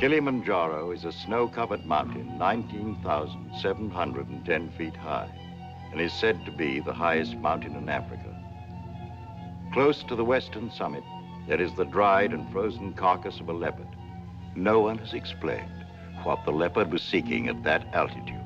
Kilimanjaro is a snow-covered mountain 19,710 feet high and is said to be the highest mountain in Africa. Close to the western summit, there is the dried and frozen carcass of a leopard. No one has explained what the leopard was seeking at that altitude.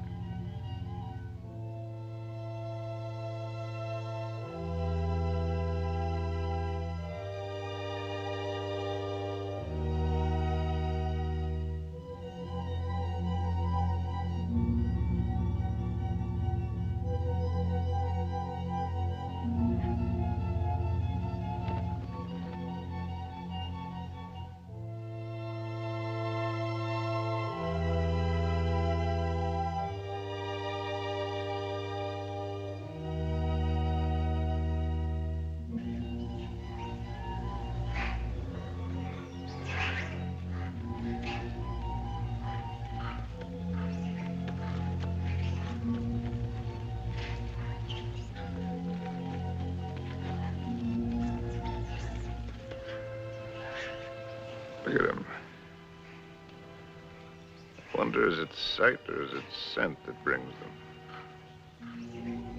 Look at him. I wonder, is it sight or is it scent that brings them?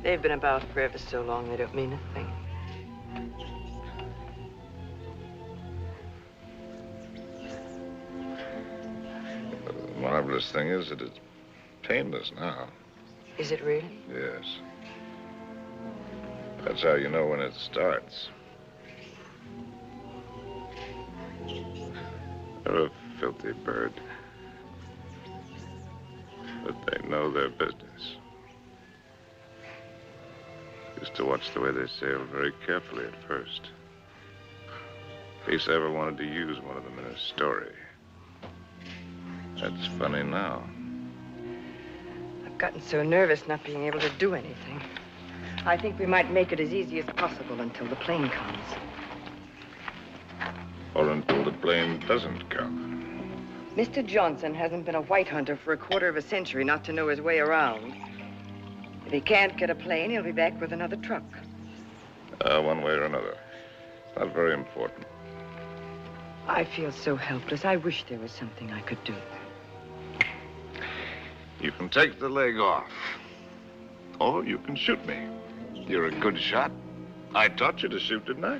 They've been about for ever so long, they don't mean a thing. The marvelous thing is that it's painless now. Is it really? Yes. That's how you know when it starts. They're a filthy bird. But they know their business. Used to watch the way they sailed very carefully at first. In case I ever wanted to use one of them in a story. That's funny now. I've gotten so nervous not being able to do anything. I think we might make it as easy as possible until the plane comes. Or until the plane doesn't come. Mr. Johnson hasn't been a white hunter for a quarter of a century not to know his way around. If he can't get a plane, he'll be back with another truck. One way or another. Not very important. I feel so helpless. I wish there was something I could do. You can take the leg off. Or you can shoot me. You're a good shot. I taught you to shoot, didn't I?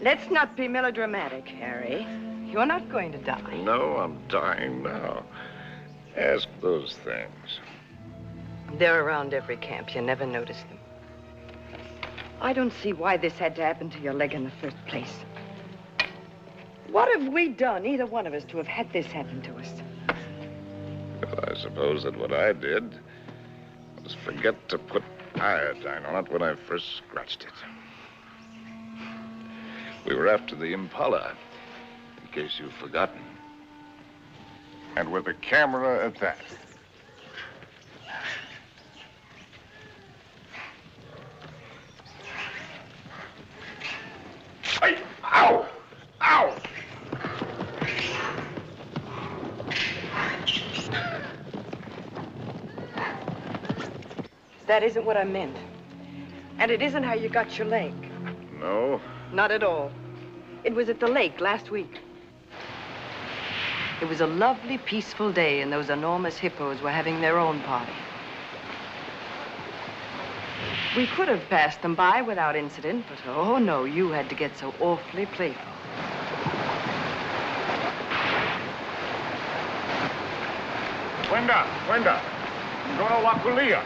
Let's not be melodramatic, Harry. You're not going to die. No, I'm dying now. Ask those things. They're around every camp. You never notice them. I don't see why this had to happen to your leg in the first place. What have we done, either one of us, to have had this happen to us? Well, I suppose that what I did was forget to put iodine on it when I first scratched it. We were after the Impala, in case you've forgotten. And with a camera at that. Hey! Ow! Ow! That isn't what I meant. And it isn't how you got your leg. No? Not at all. It was at the lake last week. It was a lovely, peaceful day, and those enormous hippos were having their own party. We could have passed them by without incident, but oh no, you had to get so awfully playful. Wenda. Gono wakulia.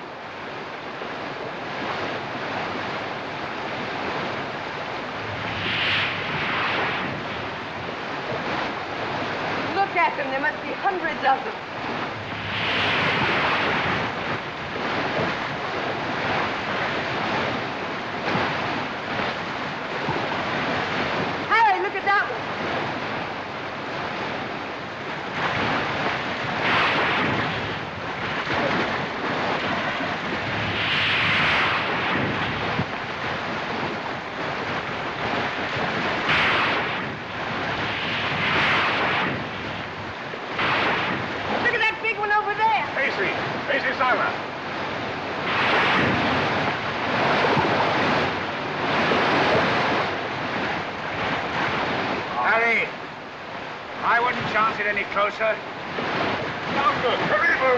Look at them. There must be hundreds of them. Harry, look at that one. Any closer? Doctor, Karibu!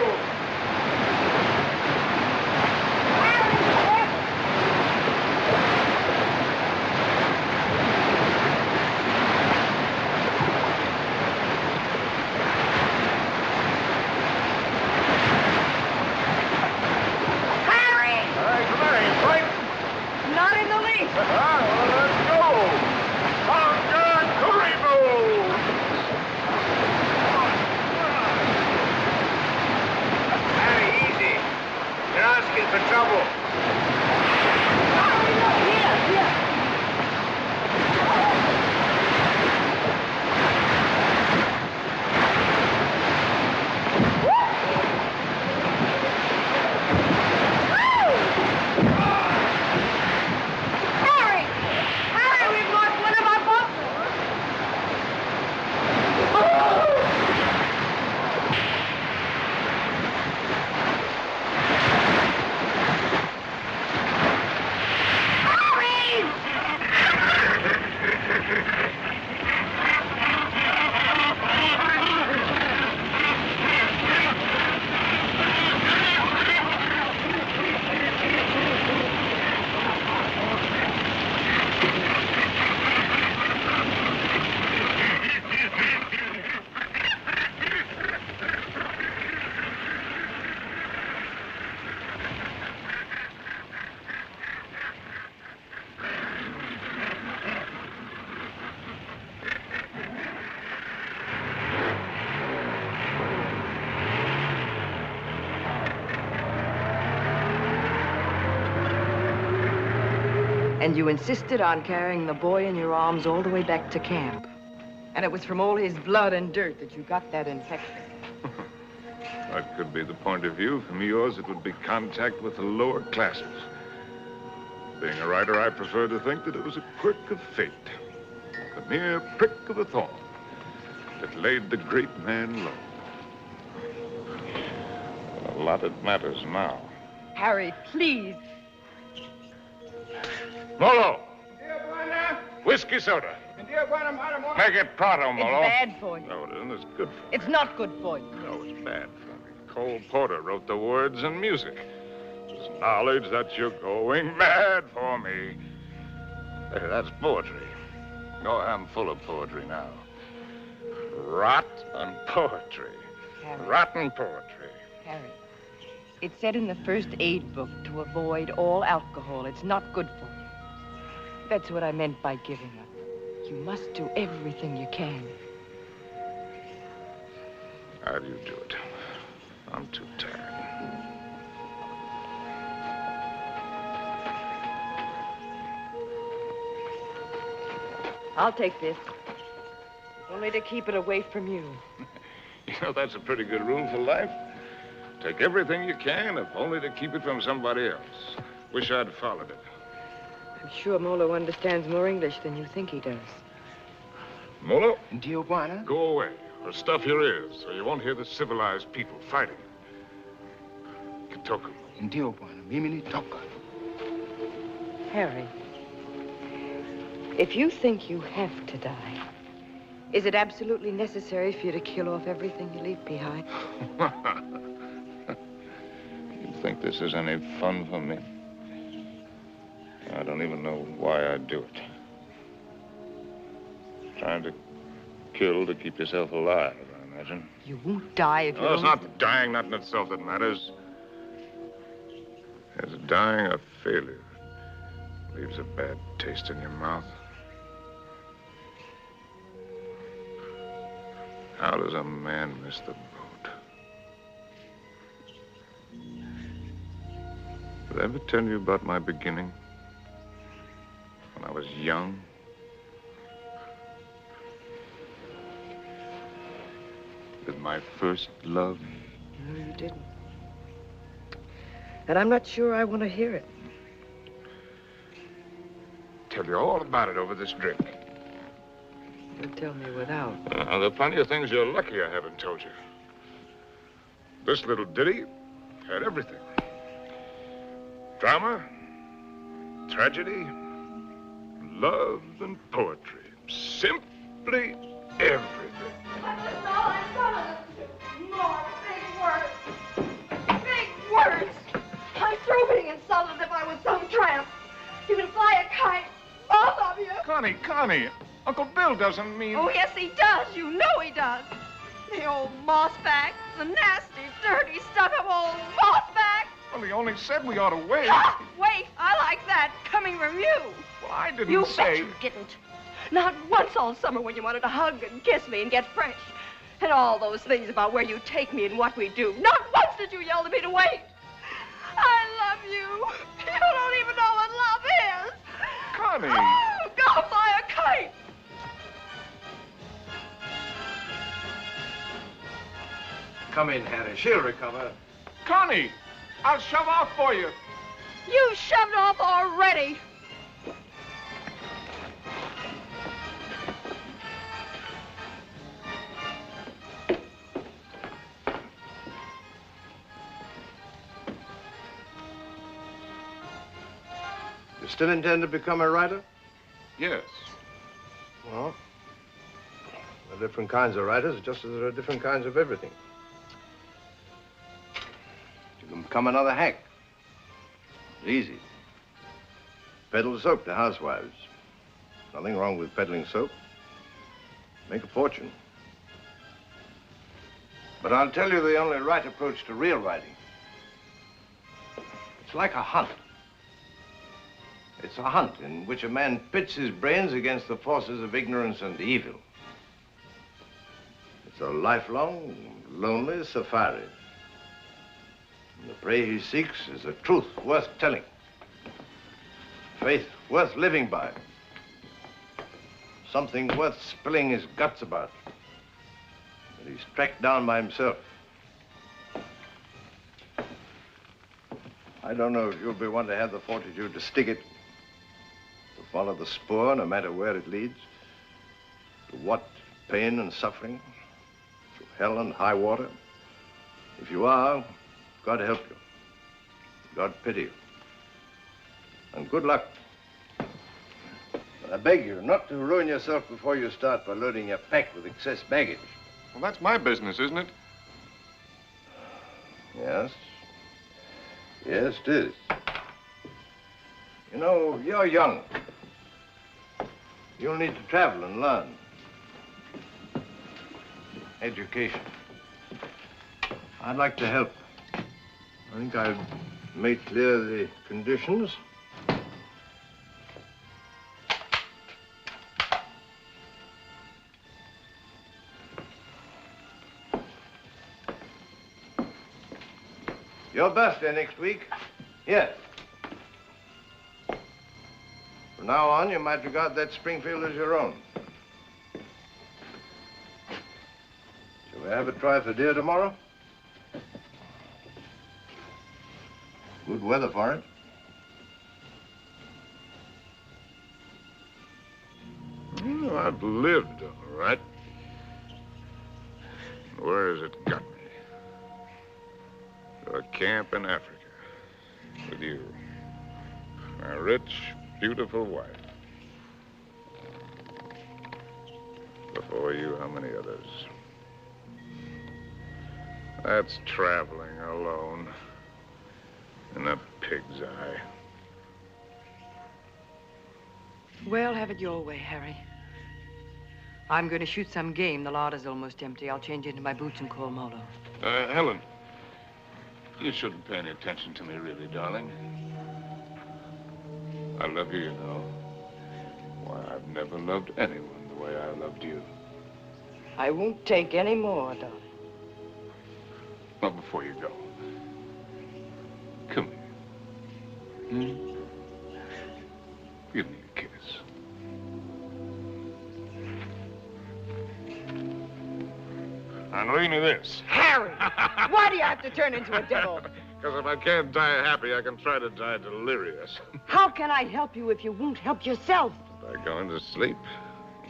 Harry! Hey, come on, you frightened? Not in the least. Well, let's go! Doctor Karibu! For trouble. Here. Harry, we've lost one of our buffaloes. And you insisted on carrying the boy in your arms all the way back to camp. And it was from all his blood and dirt that you got that infection. That could be the point of view. From yours, it would be contact with the lower classes. Being a writer, I prefer to think that it was a quirk of fate. A mere prick of a thorn that laid the great man low. But a lot it matters now. Harry, please. Molo! Whiskey soda. Make it pronto, Molo. It's bad for you. No, it isn't. It's good for me. It's not good for you. No, it's bad for me. Cole Porter wrote the words and music. It's knowledge that you're going mad for me. Hey, that's poetry. Oh, I'm full of poetry now. Rotten poetry. Harry. Rotten poetry. Harry, it said in the first aid book to avoid all alcohol. It's not good for you. That's what I meant by giving up. You must do everything you can. How do you do it? I'm too tired. I'll take this. If only to keep it away from you. You know, that's a pretty good rule for life. Take everything you can, if only to keep it from somebody else. Wish I'd followed it. I'm sure Molo understands more English than you think he does. Molo? Tijuana? Go away, or stuff your ears, so you won't hear the civilized people fighting. Kitoku. Ndio bwana, mimi nitoka. Harry, if you think you have to die, is it absolutely necessary for you to kill off everything you leave behind? You think this is any fun for me? I don't even know why I do it. Trying to kill to keep yourself alive, I imagine. You won't die if you Well, it's don't... not dying, not in itself that matters. It's dying a failure. Leaves a bad taste in your mouth. How does a man miss the boat? Did I ever tell you about my beginning? When I was young? With my first love? No, you didn't. And I'm not sure I want to hear it. Tell you all about it over this drink. You'll tell me without. There are plenty of things you're lucky I haven't told you. This little ditty had everything. Drama, tragedy, love, and poetry. Simply everything. That's all I want. More big words. Big words. I'm through being insulted as if I was some tramp. You can fly a kite, both of you. Connie, Uncle Bill doesn't mean... Oh, yes, he does. You know he does. The old mossback, the nasty, dirty stuff of old mossback. Well, he only said we ought to wait. Ah, wait, I like that, coming from you. Well, I didn't You say... bet you didn't. Not once all summer when you wanted to hug and kiss me and get fresh. And all those things about where you take me and what we do. Not once did you yell to me to wait. I love you. You don't even know what love is. Connie. Oh, go fly a kite. Come in, Harry. She'll recover. Connie, I'll shove off for you. You shoved off already. You still intend to become a writer? Yes. Well, there are different kinds of writers, just as there are different kinds of everything. You can become another hack. Easy. Peddle soap to housewives. Nothing wrong with peddling soap. Make a fortune. But I'll tell you the only right approach to real writing. It's like a hunt. It's a hunt in which a man pits his brains against the forces of ignorance and evil. It's a lifelong, lonely safari. And the prey he seeks is a truth worth telling. Faith worth living by. Something worth spilling his guts about. That he's tracked down by himself. I don't know if you'll be one to have the fortitude to stick it. To follow the spoor, no matter where it leads. To what pain and suffering. Through hell and high water. If you are, God help you. God pity you. And good luck. But I beg you not to ruin yourself before you start by loading your pack with excess baggage. Well, that's my business, isn't it? Yes. Yes, it is. You know, you're young. You'll need to travel and learn. Education. I'd like to help. I think I've made clear the conditions. Your birthday next week? Yes. From now on, you might regard that Springfield as your own. Shall we have a try for deer tomorrow? Good weather for it. Well, I've lived, all right. Where has it got me? To a camp in Africa. with you. My rich, beautiful wife. Before you, how many others? That's traveling alone in a pig's eye. Well, have it your way, Harry. I'm going to shoot some game. The larder's almost empty. I'll change into my boots and call Molo. Helen, you shouldn't pay any attention to me, really, darling. I love you, you know. Why, I've never loved anyone the way I loved you. I won't take any more, darling. Well, before you go, come here. Give me a kiss. And read me this. Harry! Why do you have to turn into a devil? Because if I can't die happy, I can try to die delirious. How can I help you if you won't help yourself? By going to sleep?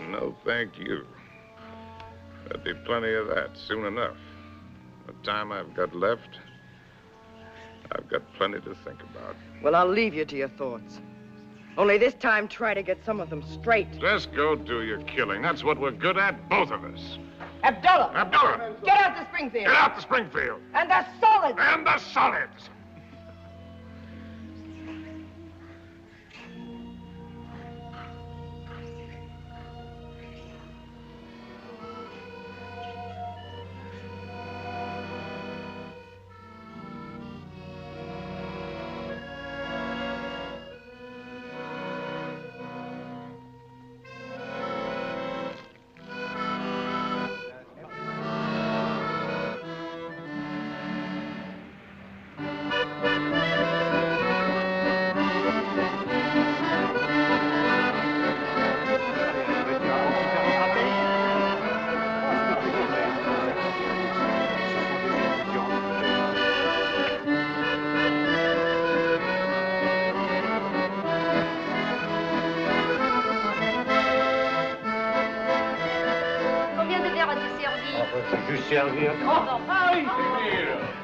No, thank you. There'll be plenty of that soon enough. The time I've got left, I've got plenty to think about. Well, I'll leave you to your thoughts. Only this time, try to get some of them straight. Just go do your killing. That's what we're good at, both of us. Abdullah! Abdullah! Get out to Springfield! Get out to Springfield! And the solids! And the solids! Servir. Oh, Harry!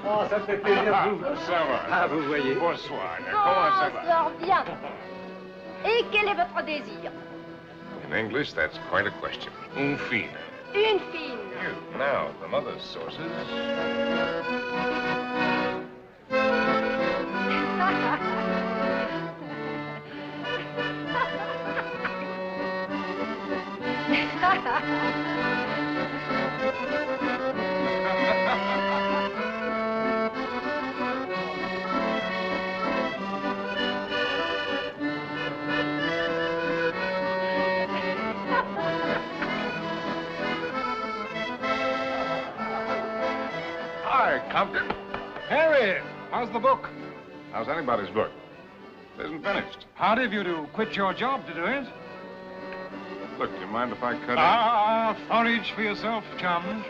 Oh, ça me fait plaisir de vous. Ça va. Ah, vous voyez. Bonsoir. Comment ça va? Bonsoir, bien. Et quel est votre désir? In English, that's quite a question. Un fine. Une fine. Now, from other sources. Hi, Compton. Harry, how's the book? How's anybody's book? It isn't finished. Hard of you to quit your job to do it. Look, do you mind if I cut Forage for yourself, chum.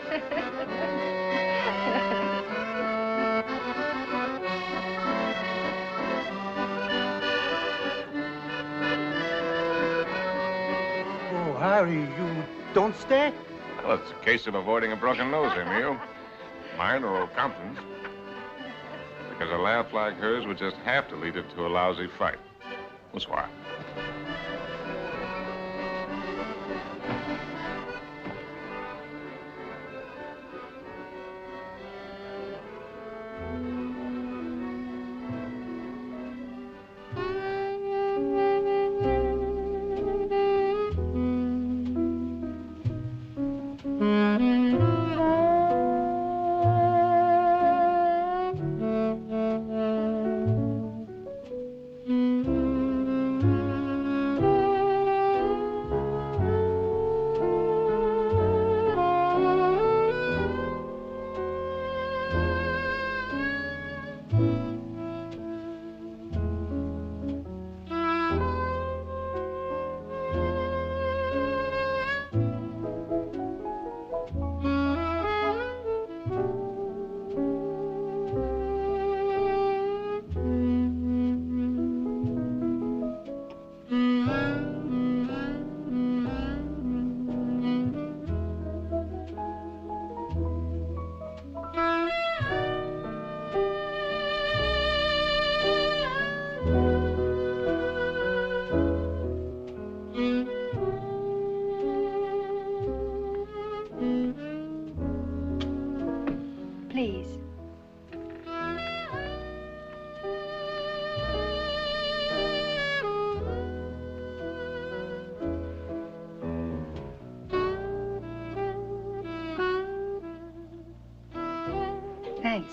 Oh, Harry, you don't stay? Well, it's a case of avoiding a broken nose, Emil. Mine or old Compton's. Because a laugh like hers would just have to lead it to a lousy fight. Bonsoir.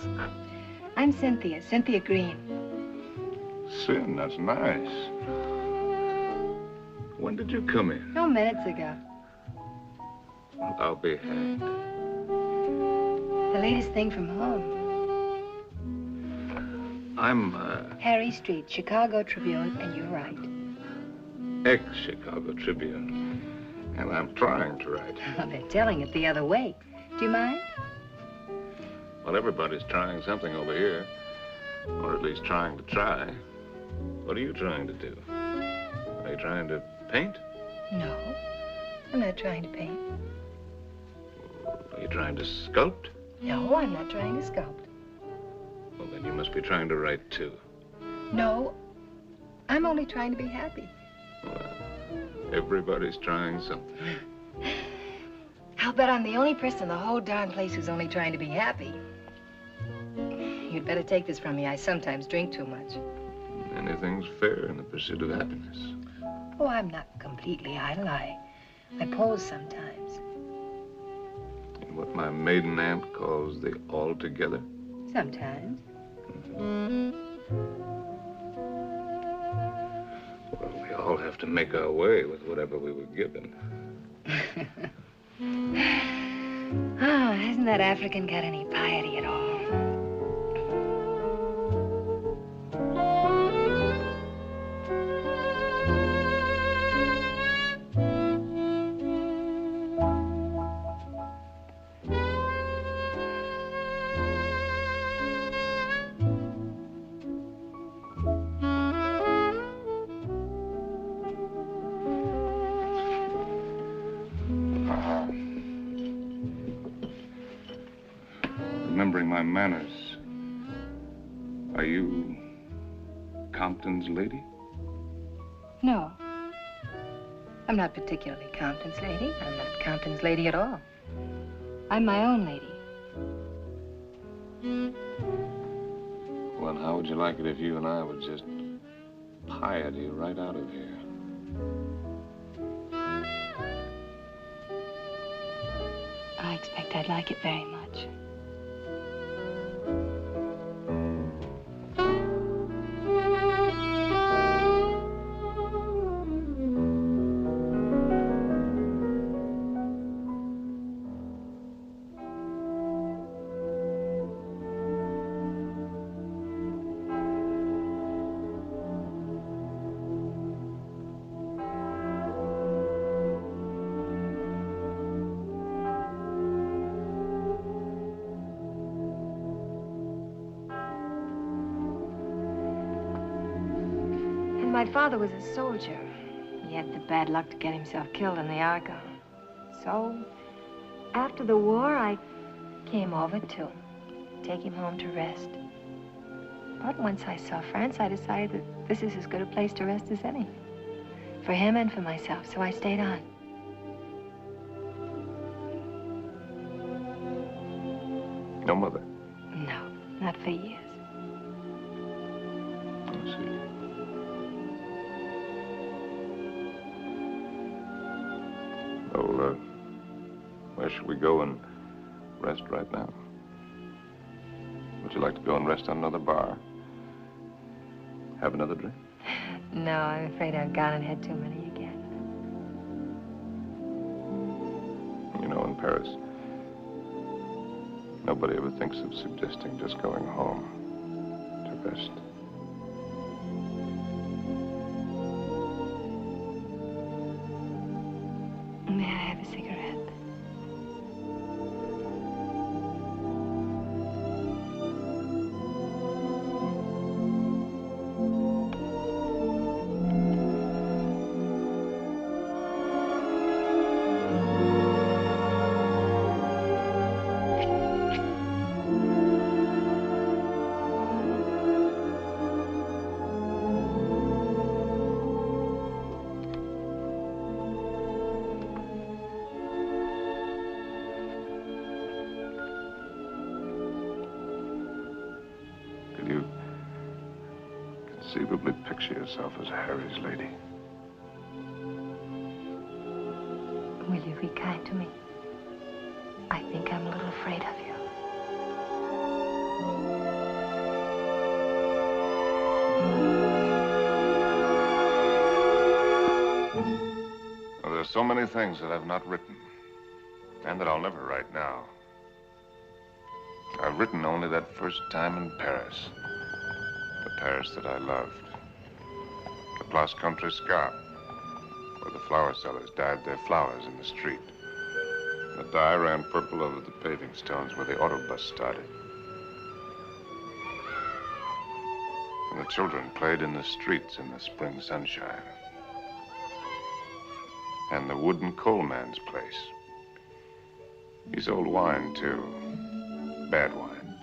acquaintance. I'm Cynthia Green. Sin, that's nice. When did you come in? No, minutes ago. Well, I'll be hanged. The latest thing from home. I'm, Harry Street, Chicago Tribune, and you're right. ex-Chicago Tribune. And I'm trying to write. Well, they're telling it the other way. Do you mind? Well, everybody's trying something over here. Or at least trying to try. What are you trying to do? Are you trying to paint? No, I'm not trying to paint. Are you trying to sculpt? No, I'm not trying to sculpt. Well, then you must be trying to write, too. No, I'm only trying to be happy. Well, everybody's trying something. I'll bet I'm the only person in the whole darn place who's only trying to be happy. You'd better take this from me. I sometimes drink too much. Anything's fair in the pursuit of happiness. Oh, I'm not completely idle. I pose sometimes. In what my maiden aunt calls the altogether. Sometimes. Well, we all have to make our way with whatever we were given. Oh, hasn't that African got any piety at all? Remembering my manners, are you Compton's lady? No. I'm not particularly Compton's lady. I'm not Compton's lady at all. I'm my own lady. Well, and how would you like it if you and I would just piety right out of here? I expect I'd like it very much. My father was a soldier. He had the bad luck to get himself killed in the Argonne. So, after the war, I came over to take him home to rest. But once I saw France, I decided that this is as good a place to rest as any. For him and for myself, so I stayed on. No mother? No, not for years. I see. Well, where should we go and rest right now? Would you like to go and rest on another bar? Have another drink? No, I'm afraid I've gone and had too many again. You know, in Paris, nobody ever thinks of suggesting just going home to rest. May I have a cigarette? Could you conceivably picture yourself as Harry's lady? Will you be kind to me? I think I'm a little afraid of you. so many things that I've not written, and that I'll never write now. I've written only that first time in Paris. The Paris that I loved. The Place Country Scarpe, where the flower sellers dyed their flowers in the street. The dye ran purple over the paving stones where the autobus started. And the children played in the streets in the spring sunshine. And the wooden coal man's place. He sold wine, too. Bad wine.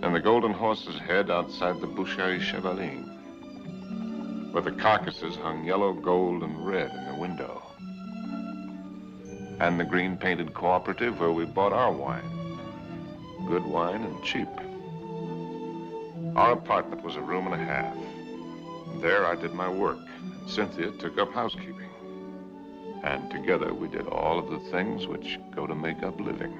And the Golden Horse's Head outside the Boucherie Chevaline, where the carcasses hung yellow, gold, and red in the window. And the green-painted cooperative where we bought our wine. Good wine and cheap. Our apartment was a room and a half. There I did my work, and Cynthia took up housekeeping. And together we did all of the things which go to make up living.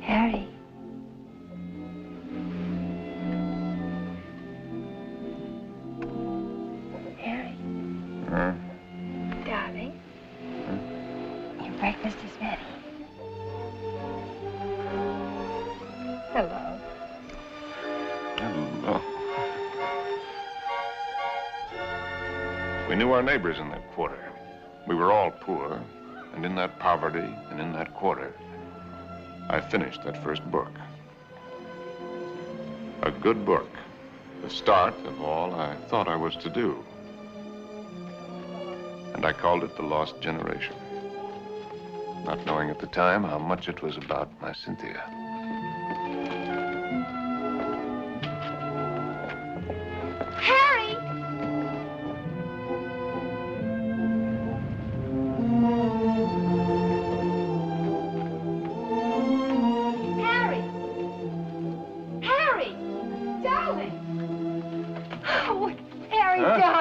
Harry. Harry. Huh? Darling. Your breakfast is ready. Hello. Hello. We knew our neighbors in that quarter. We were all poor, and in that poverty and in that quarter, I finished that first book. A good book. The start of all I thought I was to do. And I called it The Lost Generation. Not knowing at the time how much it was about my Cynthia. Harry!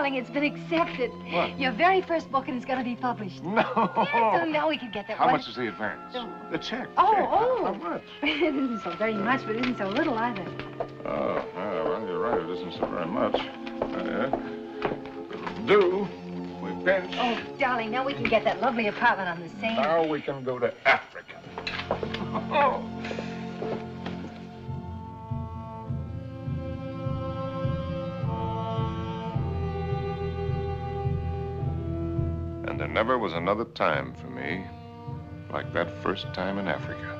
It's been accepted. What? Your very first book, and it's going to be published. No. Yes, so now we can get that. How much is the advance? The check. Oh. How much? It isn't so very much, but it isn't so little either. Oh, well, you're right. It isn't so very much. It'll do. We pinch. Oh, darling, now we can get that lovely apartment on the Seine. Now we can go to Africa. Oh. And there never was another time for me like that first time in Africa.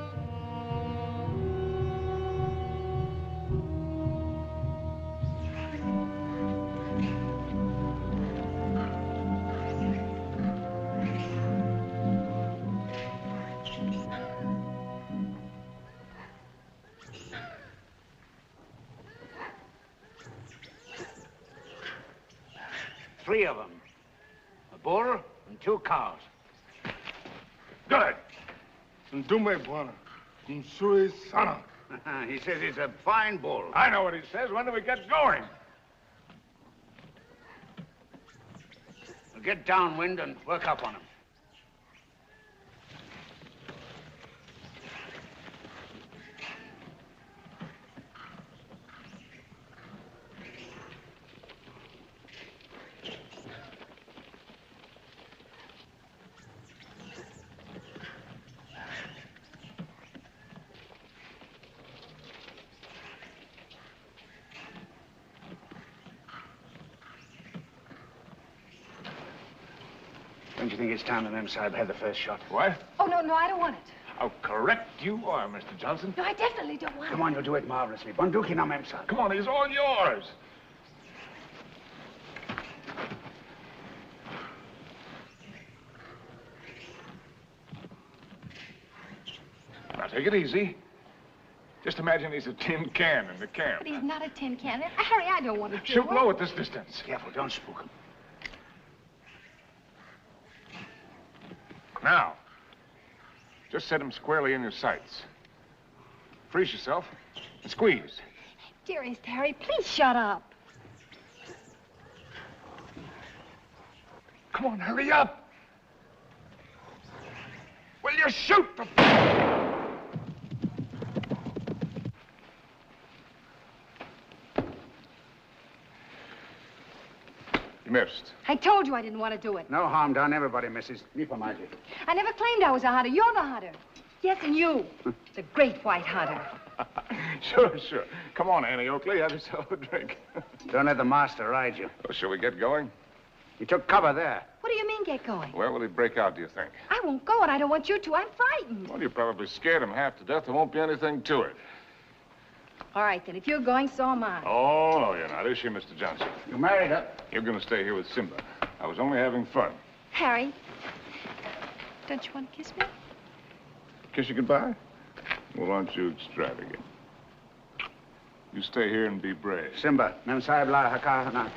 Three of them. A bull and 2 cows. Good. Ndume bwana. Msui sana. He says he's a fine bull. I know what he says. When do we get going? We'll get downwind and work up on him. Don't you think it's time the Mem Sahib had the first shot? What? Oh, no, I don't want it. How correct you are, Mr. Johnson. No, I definitely don't want Come on, you'll do it marvelously. Bunduki now, Mem Sahib. Come on, he's all yours. Now, take it easy. Just imagine he's a tin can in the camp. But he's not a tin can. Harry, I don't want to do Shoot low at this distance. Careful, don't spook him. Now, just set him squarely in your sights. Freeze yourself and squeeze. Dearest Harry, please shut up. Come on, hurry up. Will you shoot the... You missed. I told you I didn't want to do it. No harm done. Everybody misses. Me for magic. I never claimed I was a hunter. You're the hunter. Yes, and you. The great white hunter. Sure. Come on, Annie Oakley. Have yourself a drink. Don't let the master ride you. Well, shall we get going? He took cover there. What do you mean, get going? Where will he break out, do you think? I won't go, and I don't want you to. I'm frightened. Well, you probably scared him half to death. There won't be anything to it. All right, then. If you're going, so am I. Oh, no, you're not. Is she, Mr. Johnson? You married her. You're going to stay here with Simba. I was only having fun. Harry, don't you want to kiss me? Kiss you goodbye? Well, aren't you extravagant? You stay here and be brave. Simba, mem sahib la haka na.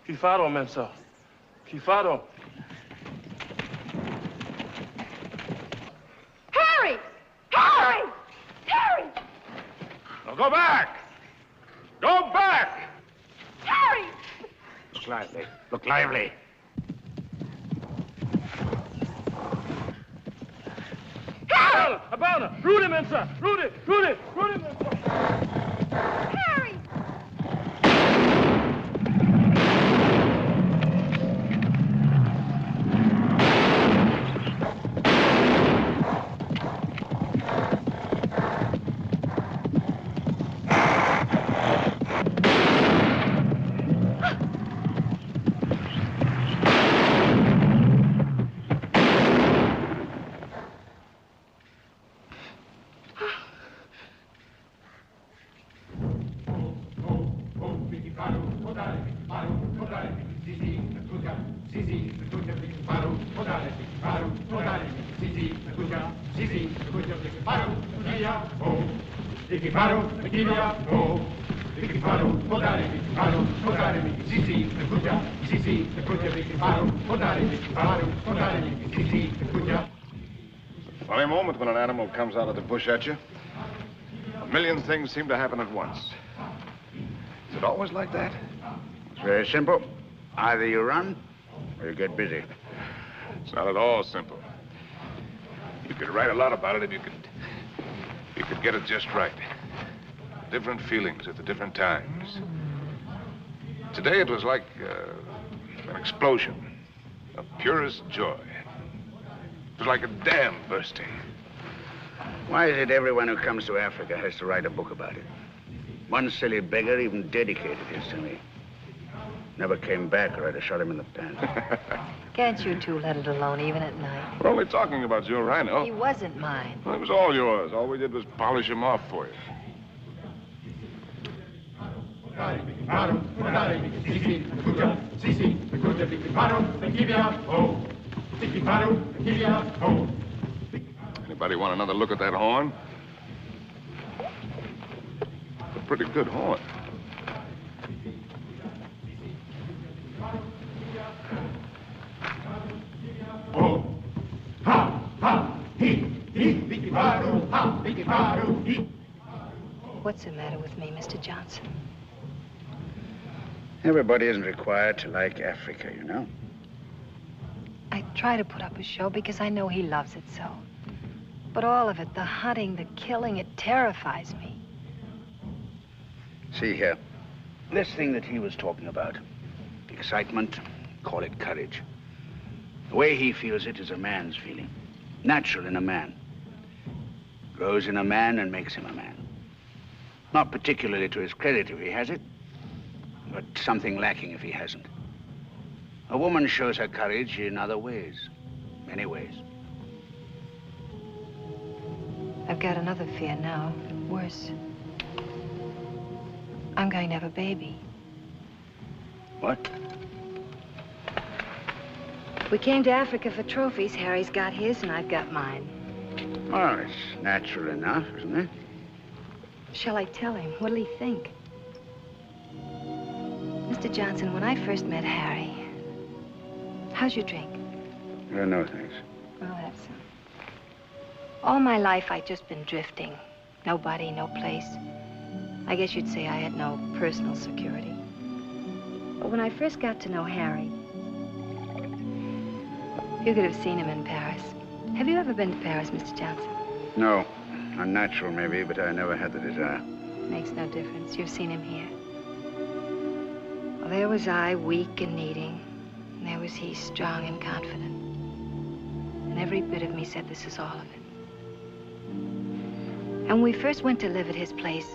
Kifaro, Mensa. Kifaro. Harry! Harry! Harry! Now go back! Go back! Harry! Look lively. Look lively. Harry! Abana! Rudy, Mensa! Rudy, Mensa! Harry! Funny moment when an animal comes out of the bush at you. A million things seem to happen at once. Is it always like that? It's very simple. Either you run or you get busy. It's not at all simple. You could write a lot about it if you could get it just right. Different feelings at the different times. Today it was like an explosion of purest joy. It was like a dam bursting. Why is it everyone who comes to Africa has to write a book about it? One silly beggar even dedicated his to me. Never came back or I'd have shot him in the pants. Can't you two let it alone, even at night? We're only talking about your rhino. He wasn't mine. Well, it was all yours. All we did was polish him off for you. Anybody want another look at that horn? It's a pretty good horn. What's the matter with me, Mr. Johnson? Everybody isn't required to like Africa, you know. I try to put up a show because I know he loves it so. But all of it, the hunting, the killing, it terrifies me. See here, this thing that he was talking about, excitement, call it courage. The way he feels it is a man's feeling, natural in a man. Grows in a man and makes him a man. Not particularly to his credit if he has it, but something lacking if he hasn't. A woman shows her courage in other ways, many ways. got another fear now. Worse. I'm going to have a baby. What? We came to Africa for trophies. Harry's got his and I've got mine. Well, it's natural enough, isn't it? Shall I tell him? What'll he think? Mr. Johnson, when I first met Harry, how's your drink? No, thanks. I'll have some. All my life, I'd just been drifting. Nobody, no place. I guess you'd say I had no personal security. But when I first got to know Harry, you could have seen him in Paris. Have you ever been to Paris, Mr. Johnson? No. Unnatural, maybe, but I never had the desire. Makes no difference. You've seen him here. Well, there was I, weak and needing. And there was he, strong and confident. And every bit of me said this is all of it. And when we first went to live at his place,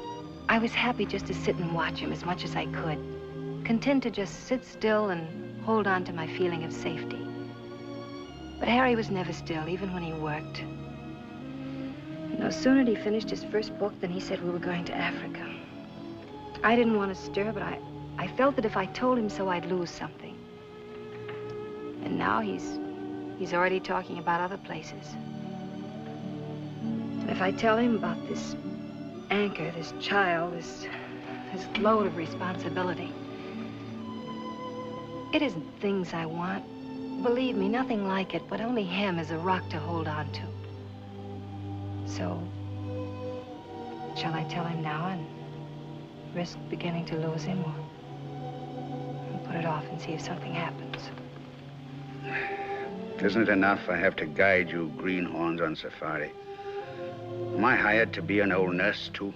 I was happy just to sit and watch him as much as I could. Content to just sit still and hold on to my feeling of safety. But Harry was never still, even when he worked. No sooner had he finished his first book than he said we were going to Africa. I didn't want to stir, but I felt that if I told him so, I'd lose something. And now he's already talking about other places. And if I tell him about this anchor, this child, this load of responsibility, it isn't things I want. Believe me, nothing like it, but only him as a rock to hold on to. So, shall I tell him now and risk beginning to lose him, or put it off and see if something happens? Isn't it enough I have to guide you greenhorns on safari? Am I hired to be an old nurse, too?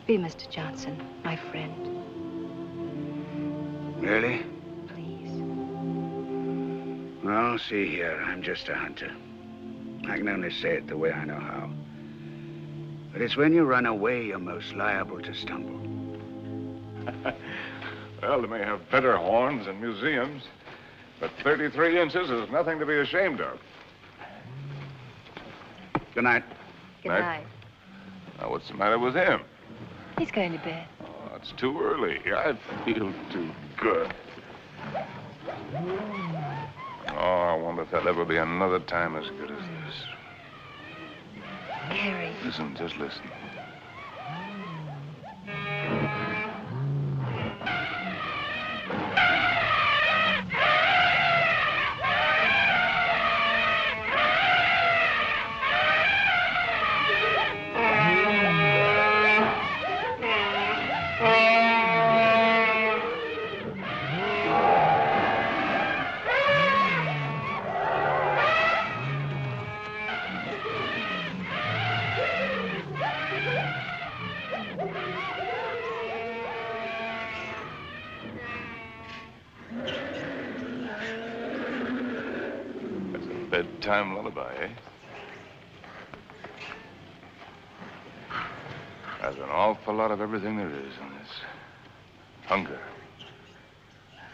Be Mr. Johnson, my friend. Really? Please. Well, see here, I'm just a hunter. I can only say it the way I know how. But it's when you run away you're most liable to stumble. Well, they may have better horns in museums, but 33 inches is nothing to be ashamed of. Good night. Good night. Now, what's the matter with him? He's going to bed. Oh, it's too early. I feel too good. Oh, I wonder if there'll ever be another time as good as this. Harry. Listen, just listen. Bedtime lullaby, eh? There's an awful lot of everything there is in this. Hunger,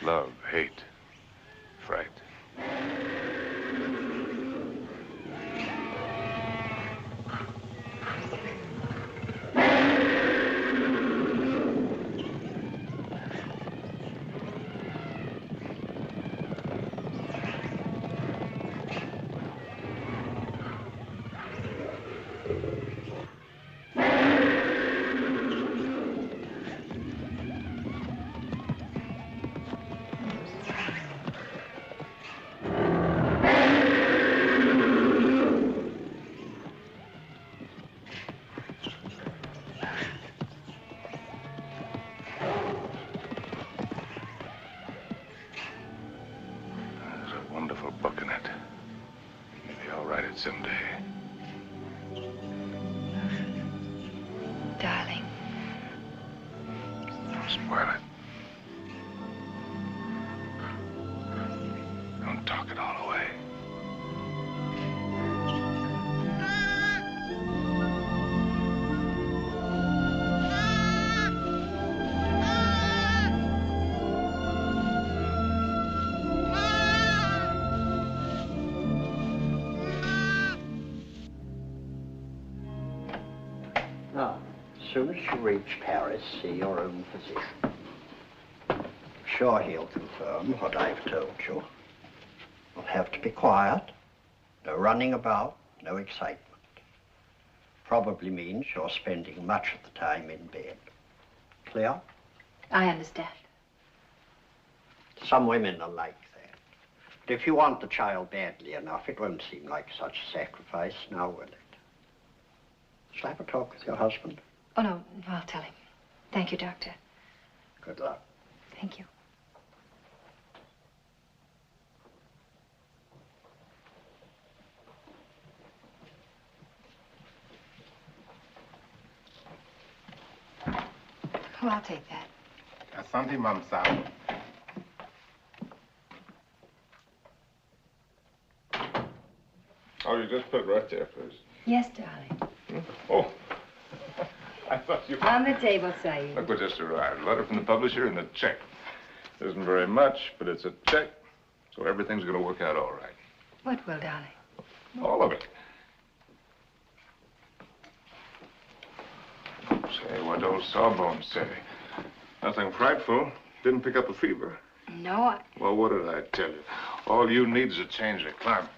love, hate, fright. Wonderful book in it. Maybe I'll write it someday. Darling. Don't spoil it. Don't talk it all away. As soon as you reach Paris, see your own physician. I'm sure he'll confirm what I've told you. You'll have to be quiet. No running about, no excitement. Probably means you're spending much of the time in bed. Clear? I understand. Some women are like that. But if you want the child badly enough, it won't seem like such a sacrifice, now will it? Shall I have a talk with your husband? Oh, no, I'll tell him. Thank you, Doctor. Good luck. Thank you. Oh, I'll take that. Asante, Mamsao. Oh, you just put it right there, please. Yes, darling. Oh, I thought you... On the table, Saeed. Look what just arrived. A letter from the publisher and a check. Isn't very much, but it's a check, so everything's going to work out all right. What will, darling? All of it. Say, what old Sawbones say? Nothing frightful. Didn't pick up a fever. No, Well, what did I tell you? All you need is a change of climate.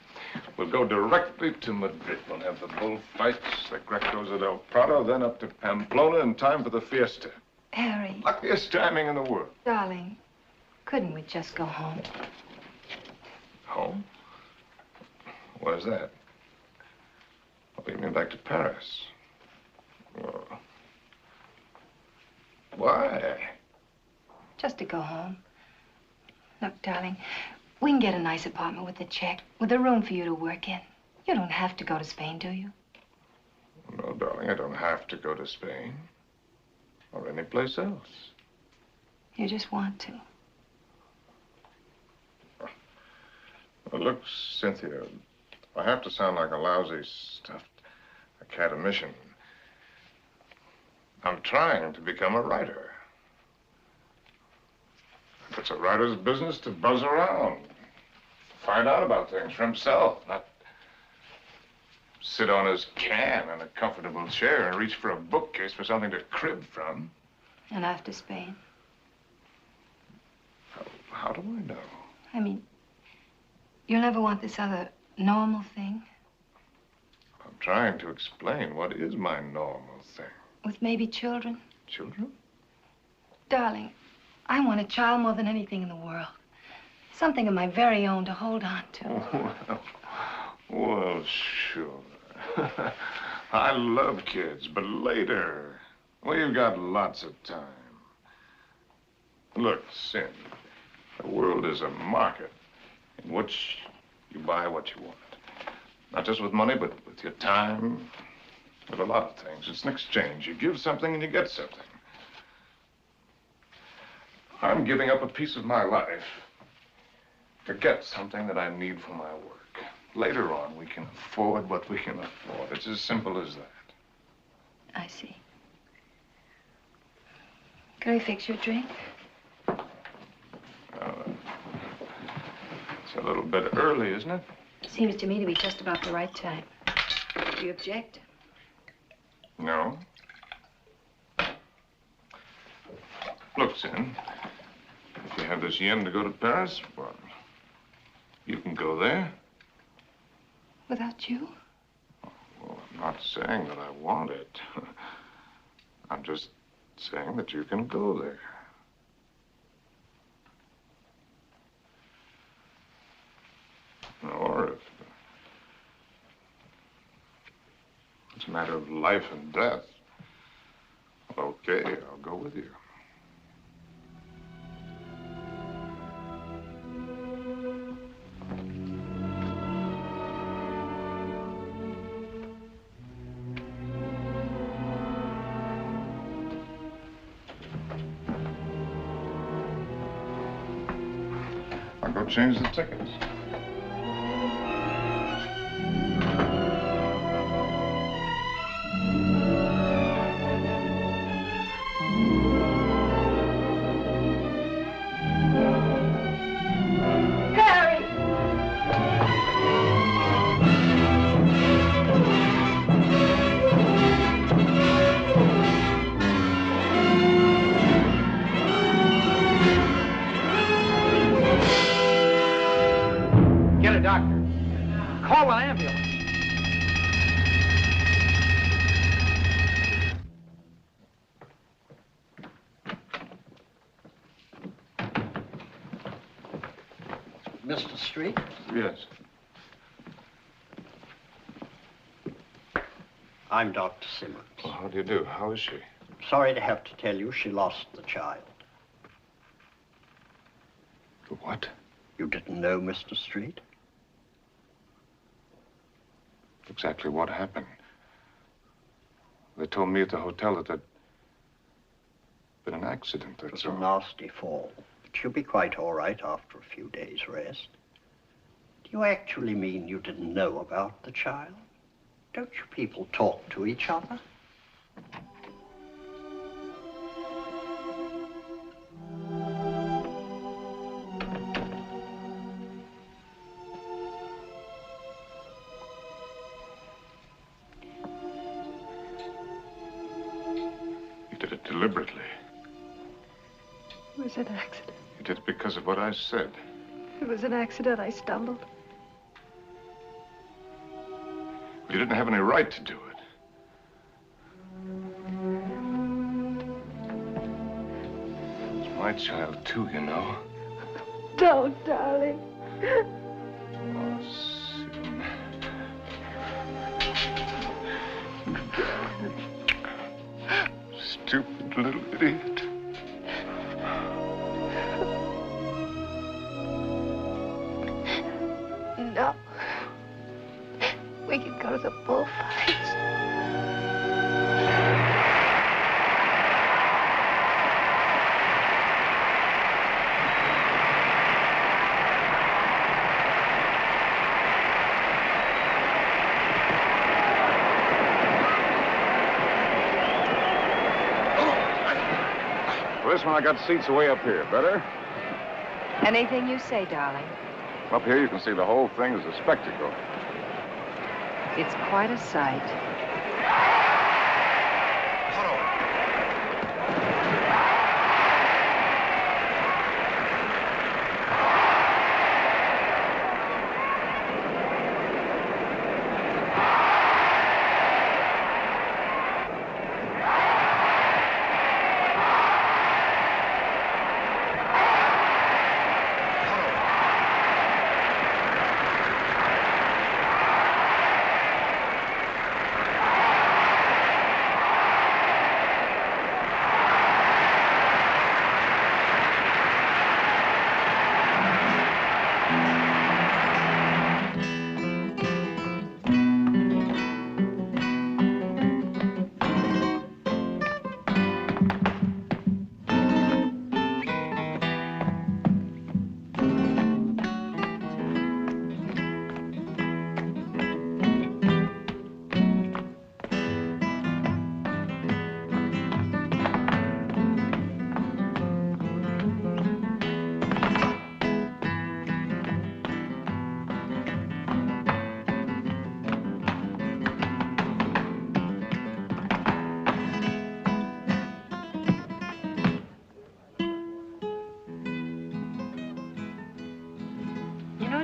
We'll go directly to Madrid. We'll have the bullfights, the Grecos at El Prado, then up to Pamplona in time for the fiesta. Harry. Luckiest timing in the world. Darling, couldn't we just go home? Home? Where's that? Oh, you mean back to Paris? Oh. Why? Just to go home. Look, darling, we can get a nice apartment with a check, with a room for you to work in. You don't have to go to Spain, do you? No, darling, I don't have to go to Spain. Or any place else. You just want to. Well, look, Cynthia, I have to sound like a lousy, stuffed academician. I'm trying to become a writer. It's a writer's business to buzz around, find out about things for himself, not sit on his can in a comfortable chair and reach for a bookcase for something to crib from. And after Spain? How do I know? I mean, you'll never want this other normal thing? I'm trying to explain what is my normal thing. With maybe children? Children? Darling, I want a child more than anything in the world. Something of my very own to hold on to. Well, sure. I love kids, but later, we've got lots of time. Look, Sin, the world is a market in which you buy what you want. Not just with money, but with your time, with a lot of things. It's an exchange. You give something and you get something. I'm giving up a piece of my life to get something that I need for my work. Later on, we can afford what we can afford. It's as simple as that. I see. Can I fix your drink? It's a little bit early, isn't it? Seems to me to be just about the right time. Do you object? No. Look, Sin, if you have this yen to go to Paris, well, you can go there. Without you? Well, I'm not saying that I want it. I'm just saying that you can go there. Or if it's a matter of life and death, okay, I'll go with you. I'll go change the tickets. Call an ambulance. Mr. Street? Yes. I'm Dr. Simmons. Well, how do you do? How is she? Sorry to have to tell you she lost the child. What? You didn't know, Mr. Street? Exactly what happened? They told me at the hotel that there'd been an accident, It that's was a nasty fall, but you'll be quite all right after a few days' rest. Do you actually mean you didn't know about the child? Don't you people talk to each other? You did it deliberately. It was an accident. You did it because of what I said. It was an accident. I stumbled. You didn't have any right to do it. It's my child, too, you know. Don't, darling. Oh, Sim. Stupid little idiot. No. We can go to the bullfights. For this one, I got seats way up here. Better? Anything you say, darling. Up here, you can see the whole thing as a spectacle. It's quite a sight.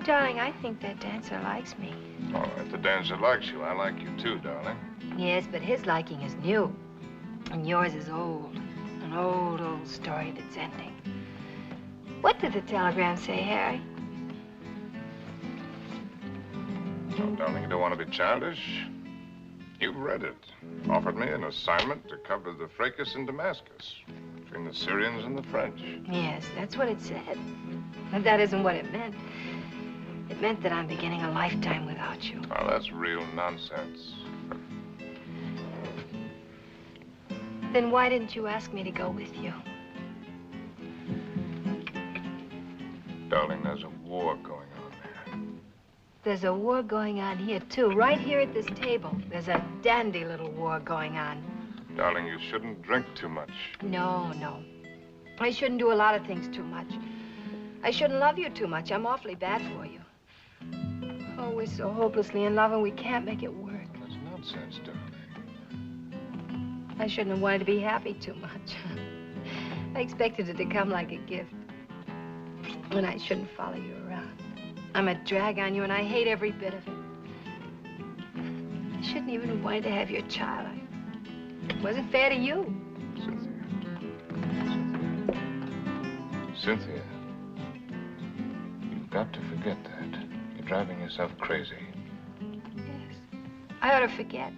Darling, I think that dancer likes me. All right, the dancer likes you. I like you too, darling. Yes, but his liking is new. And yours is old. An old, old story that's ending. What did the telegram say, Harry? Oh, darling, you don't want to be childish. You've read it. Offered me an assignment to cover the fracas in Damascus between the Syrians and the French. Yes, that's what it said. But that isn't what it meant. It meant that I'm beginning a lifetime without you. Oh, that's real nonsense. Then why didn't you ask me to go with you? Darling, there's a war going on there. There's a war going on here, too. Right here at this table. There's a dandy little war going on. Darling, you shouldn't drink too much. No, no. I shouldn't do a lot of things too much. I shouldn't love you too much. I'm awfully bad for you. Oh, we're so hopelessly in love and we can't make it work. That's nonsense, darling. I shouldn't have wanted to be happy too much. I expected it to come like a gift. And I shouldn't follow you around. I'm a drag on you and I hate every bit of it. I shouldn't even have wanted to have your child. It wasn't fair to you. Cynthia, you've got to forget that. You're driving yourself crazy. Yes, I ought to forget.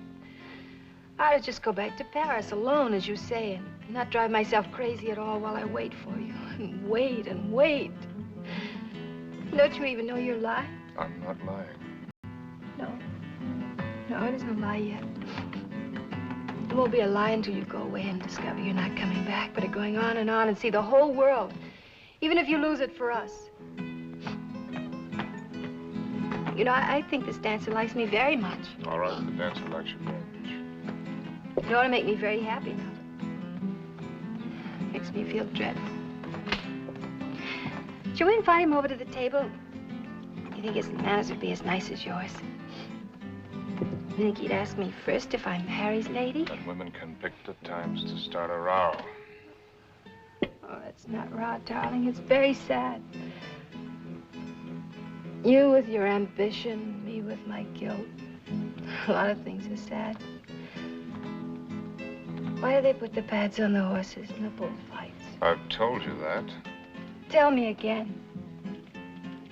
I ought to just go back to Paris alone, as you say, and not drive myself crazy at all while I wait for you. And wait and wait. Don't you even know you're lying? I'm not lying. No. No, it isn't a lie yet. It won't be a lie until you go away and discover you're not coming back, but are going on and see the whole world, even if you lose it for us. You know, I think this dancer likes me very much. All right, the dancer likes you very much. It ought to make me very happy now. Makes me feel dreadful. Shall we invite him over to the table? You think his manners would be as nice as yours? You think he'd ask me first if I'm Harry's lady? And women can pick the times to start a row. Oh, that's not raw, darling. It's very sad. You with your ambition, me with my guilt. A lot of things are sad. Why do they put the pads on the horses in the bullfights? I've told you that. Tell me again.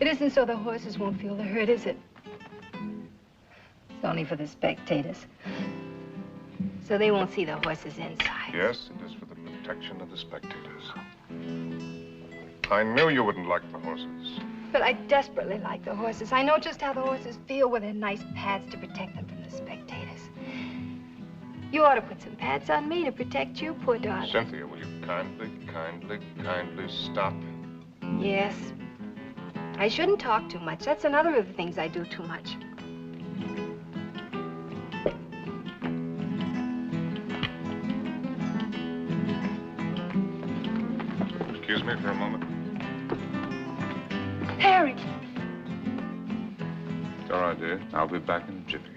It isn't so the horses won't feel the hurt, is it? It's only for the spectators. So they won't see the horses inside. Yes, it is for the protection of the spectators. I knew you wouldn't like the horses. But I desperately like the horses. I know just how the horses feel with their nice pads to protect them from the spectators. You ought to put some pads on me to protect you, poor darling. Cynthia, will you kindly stop? Yes. I shouldn't talk too much. That's another of the things I do too much. Excuse me for a moment. Harry! It's all right, dear. I'll be back in a jiffy.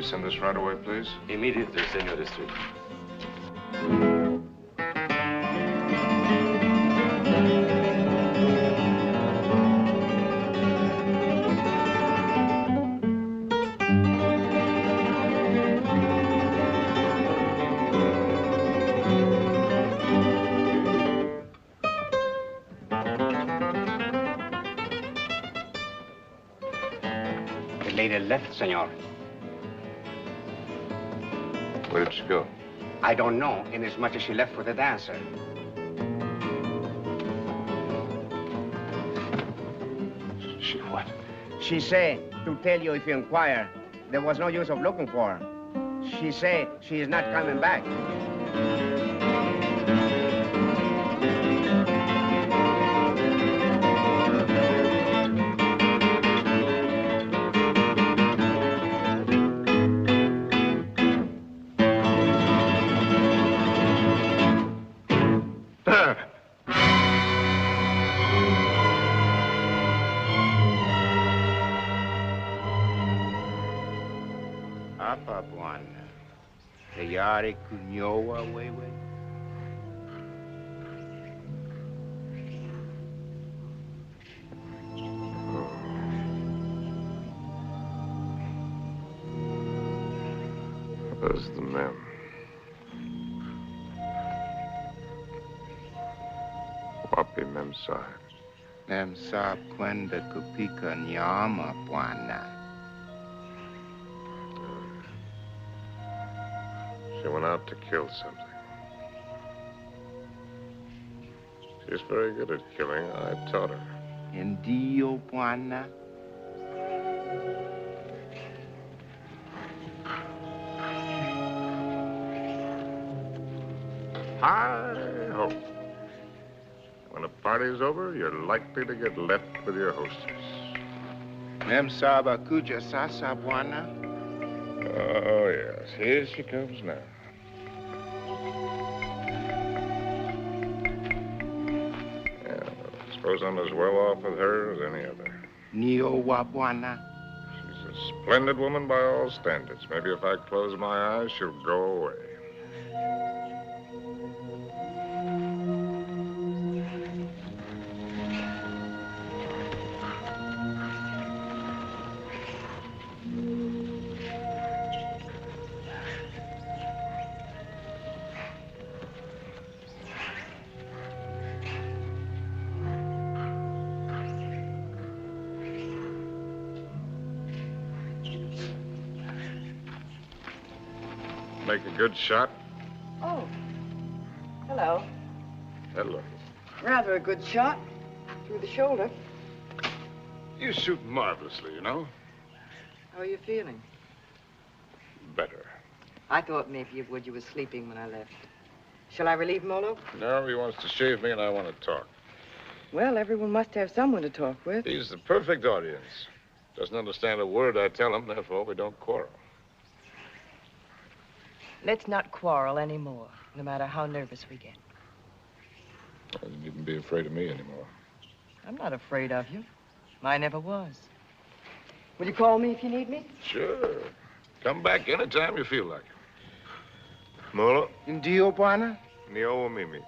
Send this right away, please. Immediately, Senor District. The lady left, senor. Where did she go? I don't know, inasmuch as she left for the dancer. She what? She said to tell you if you inquire, there was no use of looking for her. She said she is not coming back. Apa Bwana, tayari kunyoa wewe? There's the men. Wapi Memsahib? Memsahib kwenda kupika nyama, Bwana. She went out to kill something. She's very good at killing. I taught her. Ndio, Bwana. Hi-ho. When a party's over, you're likely to get left with your hostess. Mem Saba Kuja Sasa Buana. Oh, yes. Here she comes now. Yeah, I suppose I'm as well off with her as any other. Neo Wabuana. She's a splendid woman by all standards. Maybe if I close my eyes, she'll go away. Make a good shot? Oh. Hello. Hello. Rather a good shot. Through the shoulder. You shoot marvelously, you know. How are you feeling? Better. I thought maybe you would. You were sleeping when I left. Shall I relieve Molo? No, he wants to shave me and I want to talk. Well, everyone must have someone to talk with. He's the perfect audience. Doesn't understand a word I tell him, therefore we don't quarrel. Let's not quarrel anymore, no matter how nervous we get. You needn't be afraid of me anymore. I'm not afraid of you. I never was. Will you call me if you need me? Sure. Come back anytime you feel like it. Molo? Ndio Buana. Nio Mimi.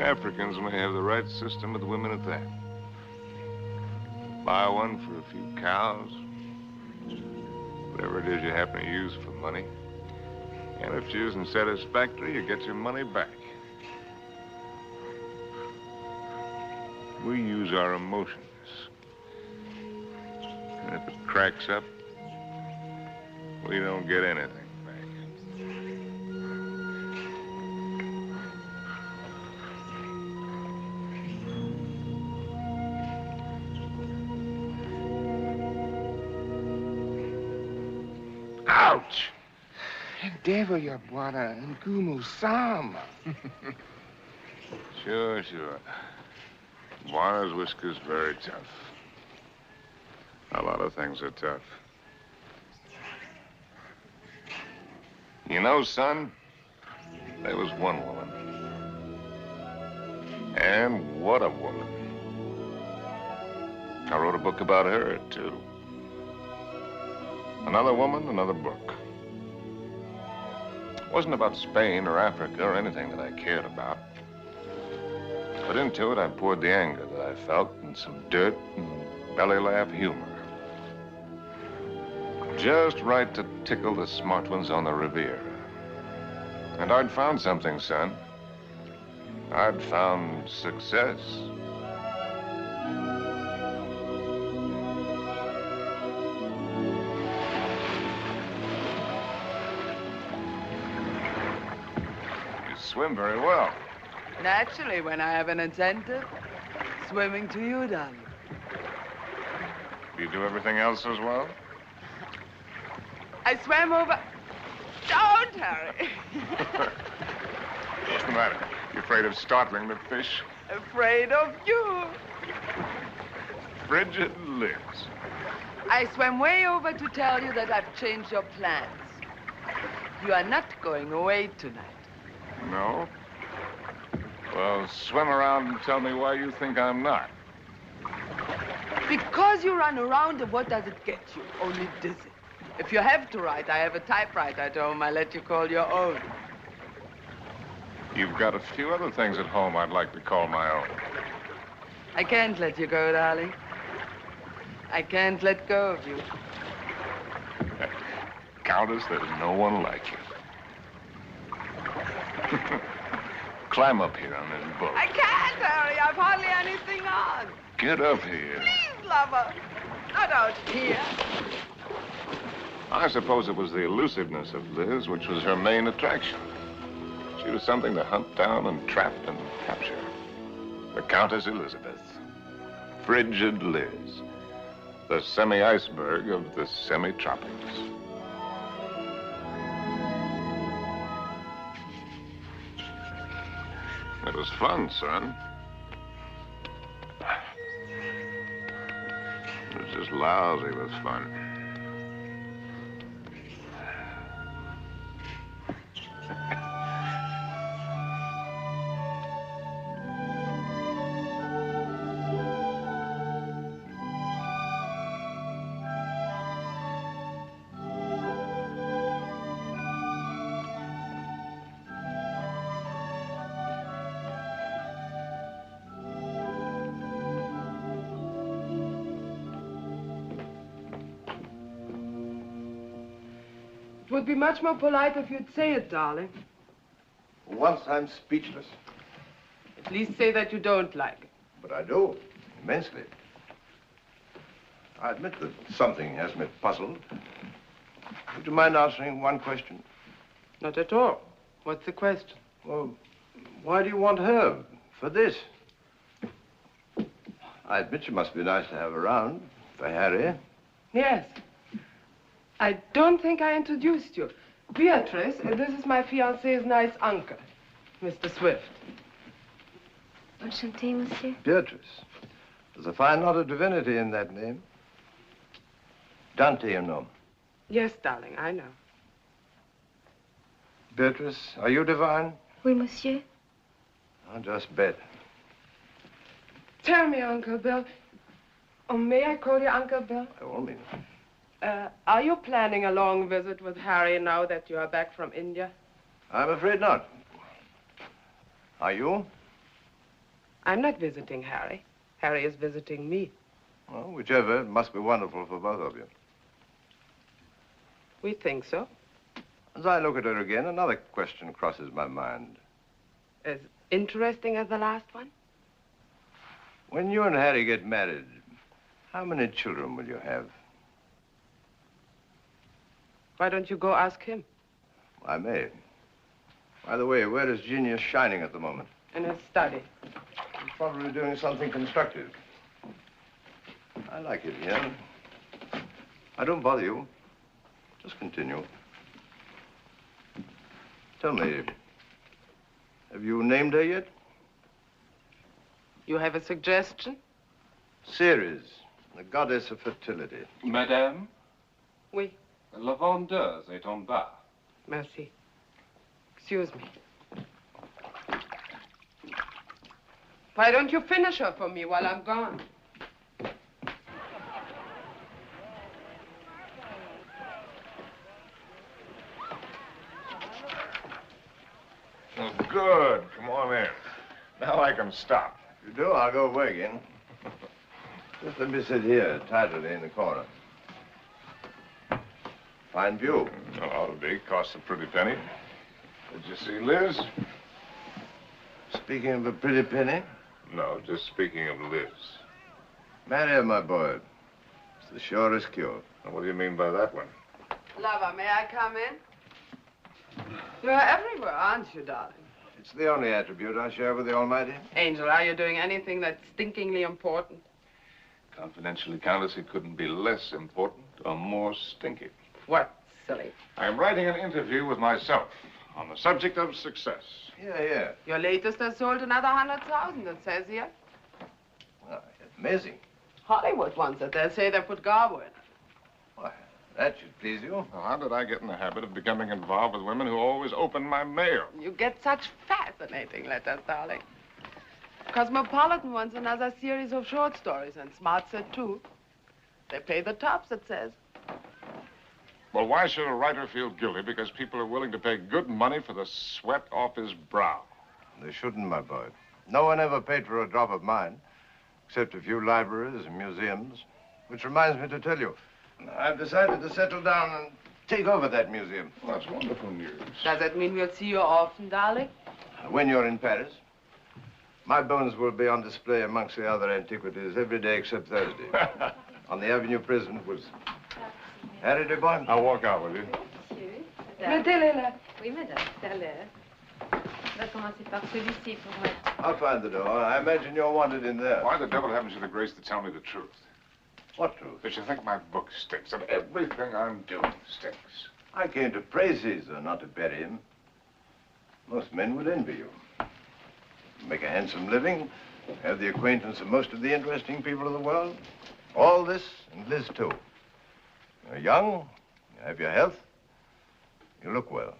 Africans may have the right system with women at that. Buy one for a few cows, whatever it is you happen to use for money. And if she isn't satisfactory, you get your money back. We use our emotions. And if it cracks up, we don't get anything. Ouch! Endeavor your Buana and Gumu Sama. Sure. Buana's whisker's very tough. A lot of things are tough. You know, son, there was one woman. And what a woman. I wrote a book about her, too. Another woman, another book. It wasn't about Spain or Africa or anything that I cared about. But into it, I poured the anger that I felt and some dirt and belly laugh humor. Just right to tickle the smart ones on the Riviera. And I'd found something, son. I'd found success. Swim very well. Naturally, when I have an incentive, swimming to you, darling. Do you do everything else as well? I swam over... Don't, Harry. What's the matter? You afraid of startling the fish? Afraid of you. Frigid lips. I swam way over to tell you that I've changed your plans. You are not going away tonight. No? Well, swim around and tell me why you think I'm not. Because you run around, and what does it get you? Only dizzy. If you have to write, I have a typewriter at home. I let you call your own. You've got a few other things at home I'd like to call my own. I can't let you go, darling. I can't let go of you. Countess, there's no one like you. Climb up here on this boat. I can't, Harry. I've hardly anything on. Get up here. Please, lover. Not out here. I suppose it was the elusiveness of Liz which was her main attraction. She was something to hunt down and trap and capture. The Countess Elizabeth. Frigid Liz. The semi-iceberg of the semi-tropics. It was fun, son. It was just lousy with fun. It would be much more polite if you'd say it, darling. Once I'm speechless. At least say that you don't like it. But I do, immensely. I admit that something has me puzzled. Would you mind answering one question? Not at all. What's the question? Well, why do you want her for this? I admit she must be nice to have around for Harry. Yes. I don't think I introduced you. Beatrice, this is my fiancé's nice uncle, Mr. Swift. Enchanté, monsieur. Beatrice. There's a fine lot of divinity in that name. Dante, you know. Yes, darling, I know. Beatrice, are you divine? Oui, monsieur. I'll just bet. Tell me, Uncle Bill. Oh, may I call you Uncle Bill? By all means. Are you planning a long visit with Harry now that you are back from India? I'm afraid not. Are you? I'm not visiting Harry. Harry is visiting me. Well, whichever, it must be wonderful for both of you. We think so. As I look at her again, another question crosses my mind. As interesting as the last one? When you and Harry get married, how many children will you have? Why don't you go ask him? I may. By the way, where is Genius shining at the moment? In his study. He's probably doing something constructive. I like it here. I don't bother you. Just continue. Tell me, have you named her yet? You have a suggestion? Ceres, the goddess of fertility. Madame? Oui. La vendeuse est en bas. Merci. Excuse me. Why don't you finish her for me while I'm gone? Oh, good. Come on in. Now I can stop. If you do, I'll go away again. Just let me sit here, tidily in the corner. Fine view. Well, ought to be. Costs a pretty penny. Did you see Liz? Speaking of a pretty penny? No, just speaking of Liz. Marry her, my boy. It's the surest cure. And what do you mean by that one? Lover, may I come in? You're everywhere, aren't you, darling? It's the only attribute I share with the Almighty. Angel, are you doing anything that's stinkingly important? Confidentially, Countess, it couldn't be less important or more stinky. What, silly? I'm writing an interview with myself on the subject of success. Yeah. Your latest has sold another 100,000, it says here. Oh, amazing. Hollywood wants it. They'll say they put Garbo in it. Why, that should please you. Well, how did I get in the habit of becoming involved with women who always open my mail? You get such fascinating letters, darling. Cosmopolitan wants another series of short stories, and Smart said too. They pay the tops, it says. Well, why should a writer feel guilty because people are willing to pay good money for the sweat off his brow? They shouldn't, my boy. No one ever paid for a drop of mine, except a few libraries and museums. Which reminds me to tell you, I've decided to settle down and take over that museum. Well, that's wonderful news. Does that mean we'll see you often, darling? When you're in Paris, my bones will be on display amongst the other antiquities every day except Thursday. On the Avenue Prison, Wilson. Harry de Bon. I'll walk out with you. Mettez-les là. Oui, madame, tout à l'heure. On va commencer par celui-ci pour mettre. I'll find the door. I imagine you're wanted in there. Why the devil haven't you the grace to tell me the truth? What truth? That you think my book stinks, and everything I'm doing stinks. I came to praise Caesar, not to bury him. Most men would envy you. Make a handsome living, have the acquaintance of most of the interesting people of the world. All this, and Liz too. You're young, you have your health, you look well.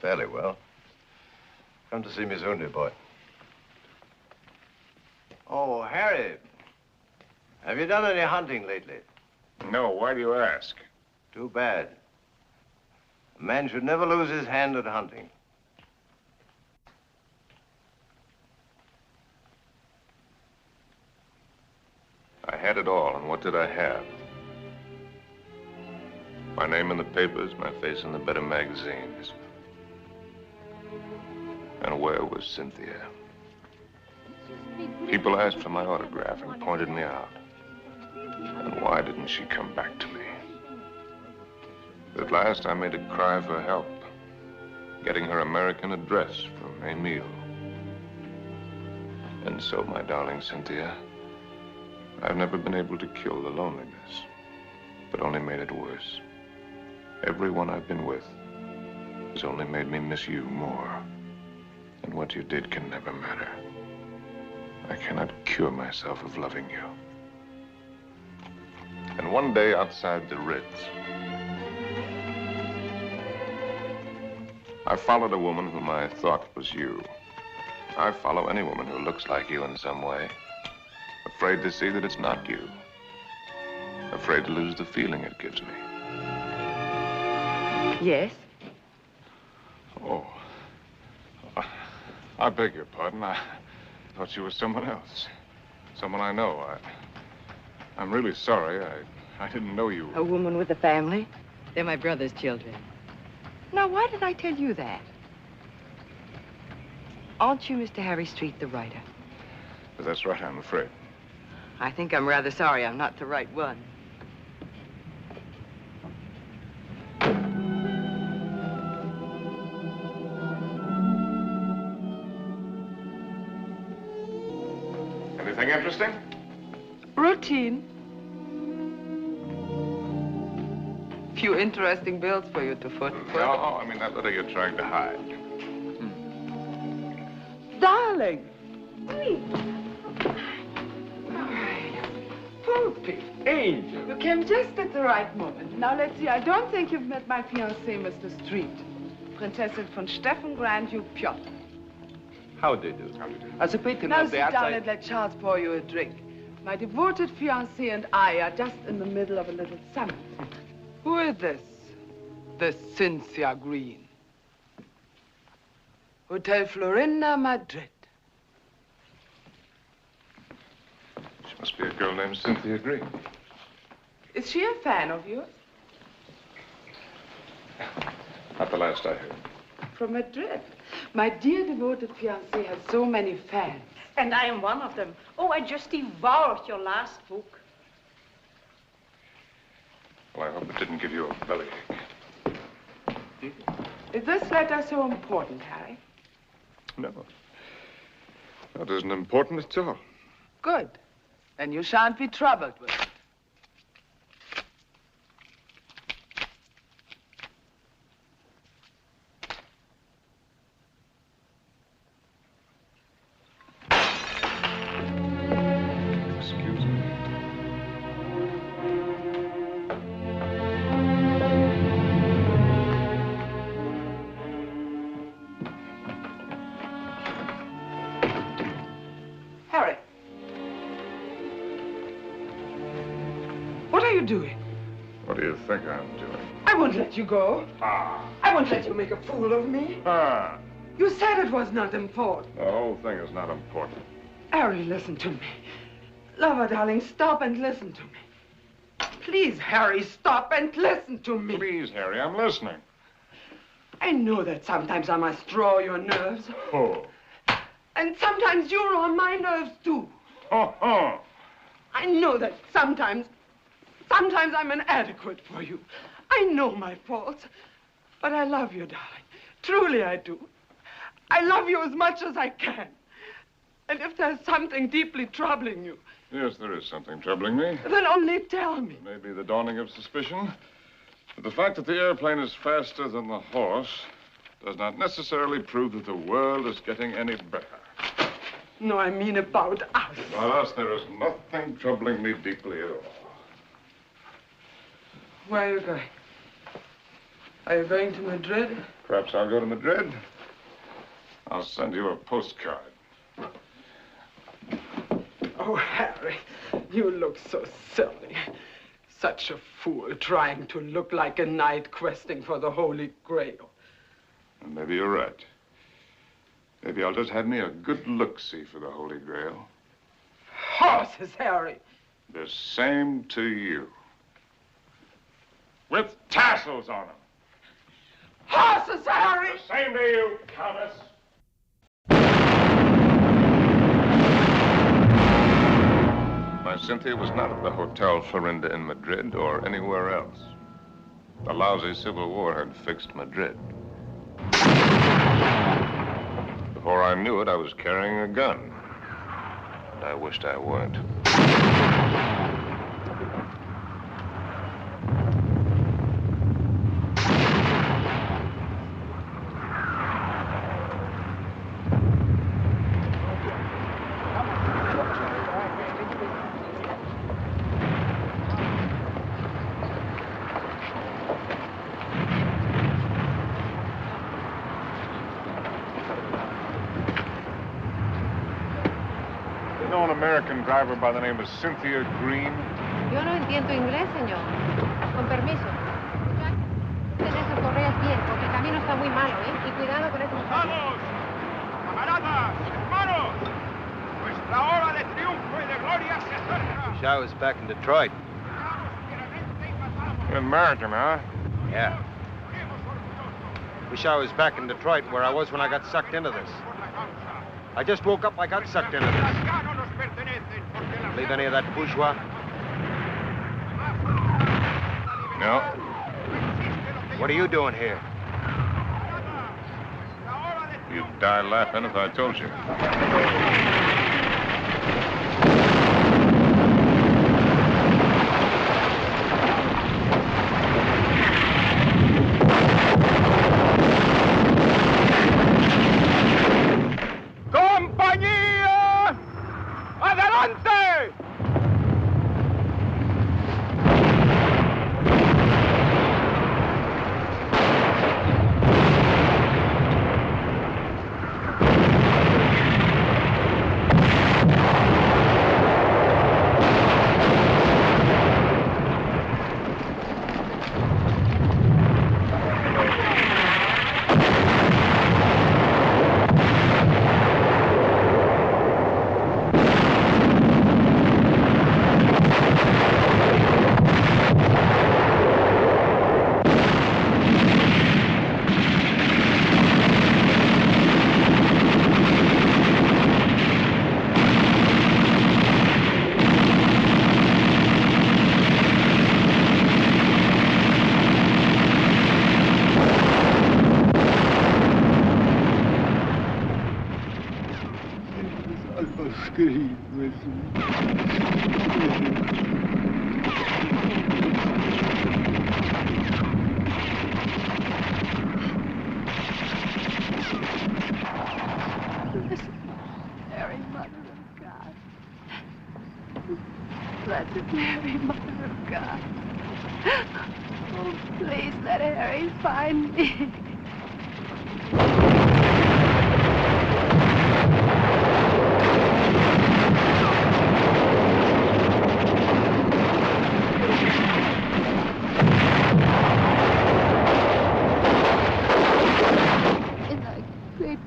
Fairly well. Come to see me soon, dear boy. Oh, Harry, have you done any hunting lately? No, why do you ask? Too bad. A man should never lose his hand at hunting. I had it all, and what did I have? My name in the papers, my face in the better magazines. And where was Cynthia? People asked for my autograph and pointed me out. And why didn't she come back to me? At last, I made a cry for help, getting her American address from Emile. And so, my darling Cynthia, I've never been able to kill the loneliness, but only made it worse. Everyone I've been with has only made me miss you more. And what you did can never matter. I cannot cure myself of loving you. And one day outside the Ritz, I followed a woman whom I thought was you. I follow any woman who looks like you in some way. Afraid to see that it's not you. Afraid to lose the feeling it gives me. Yes? Oh. I beg your pardon. I thought you were someone else. Someone I know. I'm really sorry. I didn't know you. A woman with a family. They're my brother's children. Now, why did I tell you that? Aren't you Mr. Harry Street, the writer? But that's right, I'm afraid. I think I'm rather sorry I'm not the right one. Anything interesting? Routine. Few interesting bills for you to foot. No, I mean that letter you're trying to hide. Darling. Poopy. Angel. You came just at the right moment. Now, let's see. I don't think you've met my fiancé, Mr. Street. Princessin von Steffen, Grand Duke Piotr. How do you do? As a patron Now of sit the down outside... and let Charles pour you a drink. My devoted fiancé and I are just in the middle of a little summit. Who is this? This Cynthia Green. Hotel Florinda, Madrid. She must be a girl named Cynthia Green. Is she a fan of yours? Not the last I heard. From Madrid. My dear devoted fiancé has so many fans. And I am one of them. Oh, I just devoured your last book. Well, I hope it didn't give you a bellyache. Is this letter so important, Harry? No. That isn't important at all. Good. Then you shan't be troubled with it. Excuse me. Harry. What are you doing? What do you think I'm doing? I won't let you go. Ah. I won't let you make a fool of me. Ah. You said it was not important. The whole thing is not important. Harry, listen to me. Lover, darling, stop and listen to me. Please, Harry, stop and listen to me. Please, Harry, I'm listening. I know that sometimes I must draw your nerves. Oh. And sometimes you're on my nerves, too. Oh, oh. I know that sometimes Sometimes I'm inadequate for you. I know my faults. But I love you, darling. Truly I do. I love you as much as I can. And if there's something deeply troubling you... Yes, there is something troubling me. Then only tell me. Maybe the dawning of suspicion. But the fact that the airplane is faster than the horse does not necessarily prove that the world is getting any better. No, I mean about us. About us, there is nothing troubling me deeply at all. Where are you going? Are you going to Madrid? Perhaps I'll go to Madrid. I'll send you a postcard. Oh, Harry, you look so silly. Such a fool trying to look like a knight questing for the Holy Grail. And maybe you're right. Maybe I'll just have me a good look-see for the Holy Grail. Horses, Harry. The same to you. With tassels on them. Horses, Harry! The same to you, Countess. My Cynthia was not at the Hotel Florinda in Madrid or anywhere else. The lousy Civil War had fixed Madrid. Before I knew it, I was carrying a gun. And I wished I weren't. American driver by the name of Cynthia Green. Yo no entiendo inglés, señor. Con permiso. Ten esas correas bien, porque el camino está muy malo, ¿eh? Y cuidado con esos... ¡Vamos! ¡Camaradas! ¡Hermanos! Nuestra hora de triunfo y de gloria se acerca. Wish I was back in Detroit. You're American, huh? Yeah. Wish I was back in Detroit where I was when I got sucked into this. I just woke up, I got sucked into this. Believe any of that bourgeois? No. What are you doing here? You'd die laughing if I told you. ¡Compañía! ¡Adelante! Mary, Mother of God. Blessed Mary, Mother of God. Oh, please let Harry find me.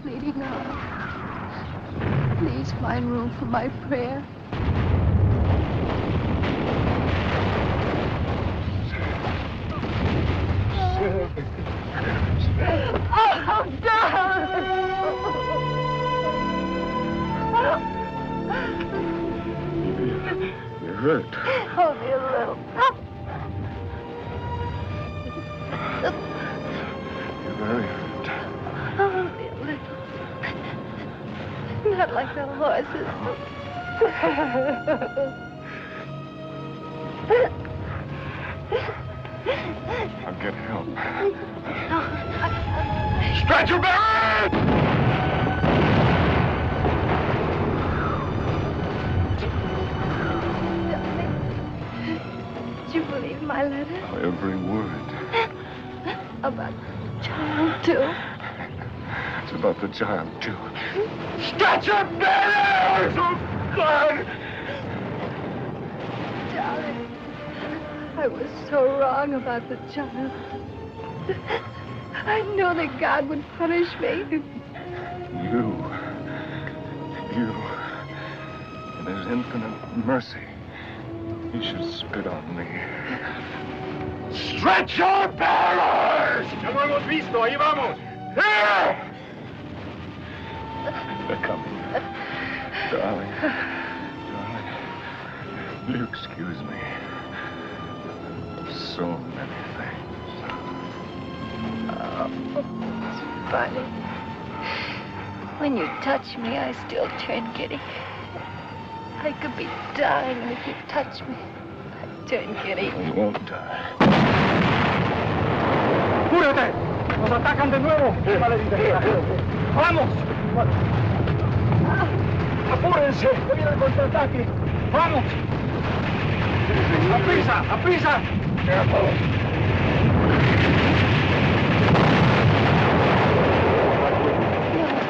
Pleading arms. Please find room for my prayer. Oh, darling! You're hurt. Only a little. very hurt. Only a little. Not like the horses. I'll get help. Stretch your back! Did you believe my letter? Every word. About the child, too? It's about the child, too. Stretch your barriers! Oh, God! Darling, I was so wrong about the child. I knew that God would punish me. You, in his infinite mercy, he should spit on me. Stretch your barriers! Ya lo hemos visto, ahí vamos. Here! They're coming. Darling. Will you excuse me? So many things. Oh, it's funny. When you touch me, I still turn giddy. I could be dying, and if you touch me, I turn giddy. I won't die. ¡Apúrate! ¡Nos atacan de nuevo! ¡Vamos! ¡Apúrense! ¡Que viene el contraataque! ¡Vamos! ¡A prisa! ¡A prisa!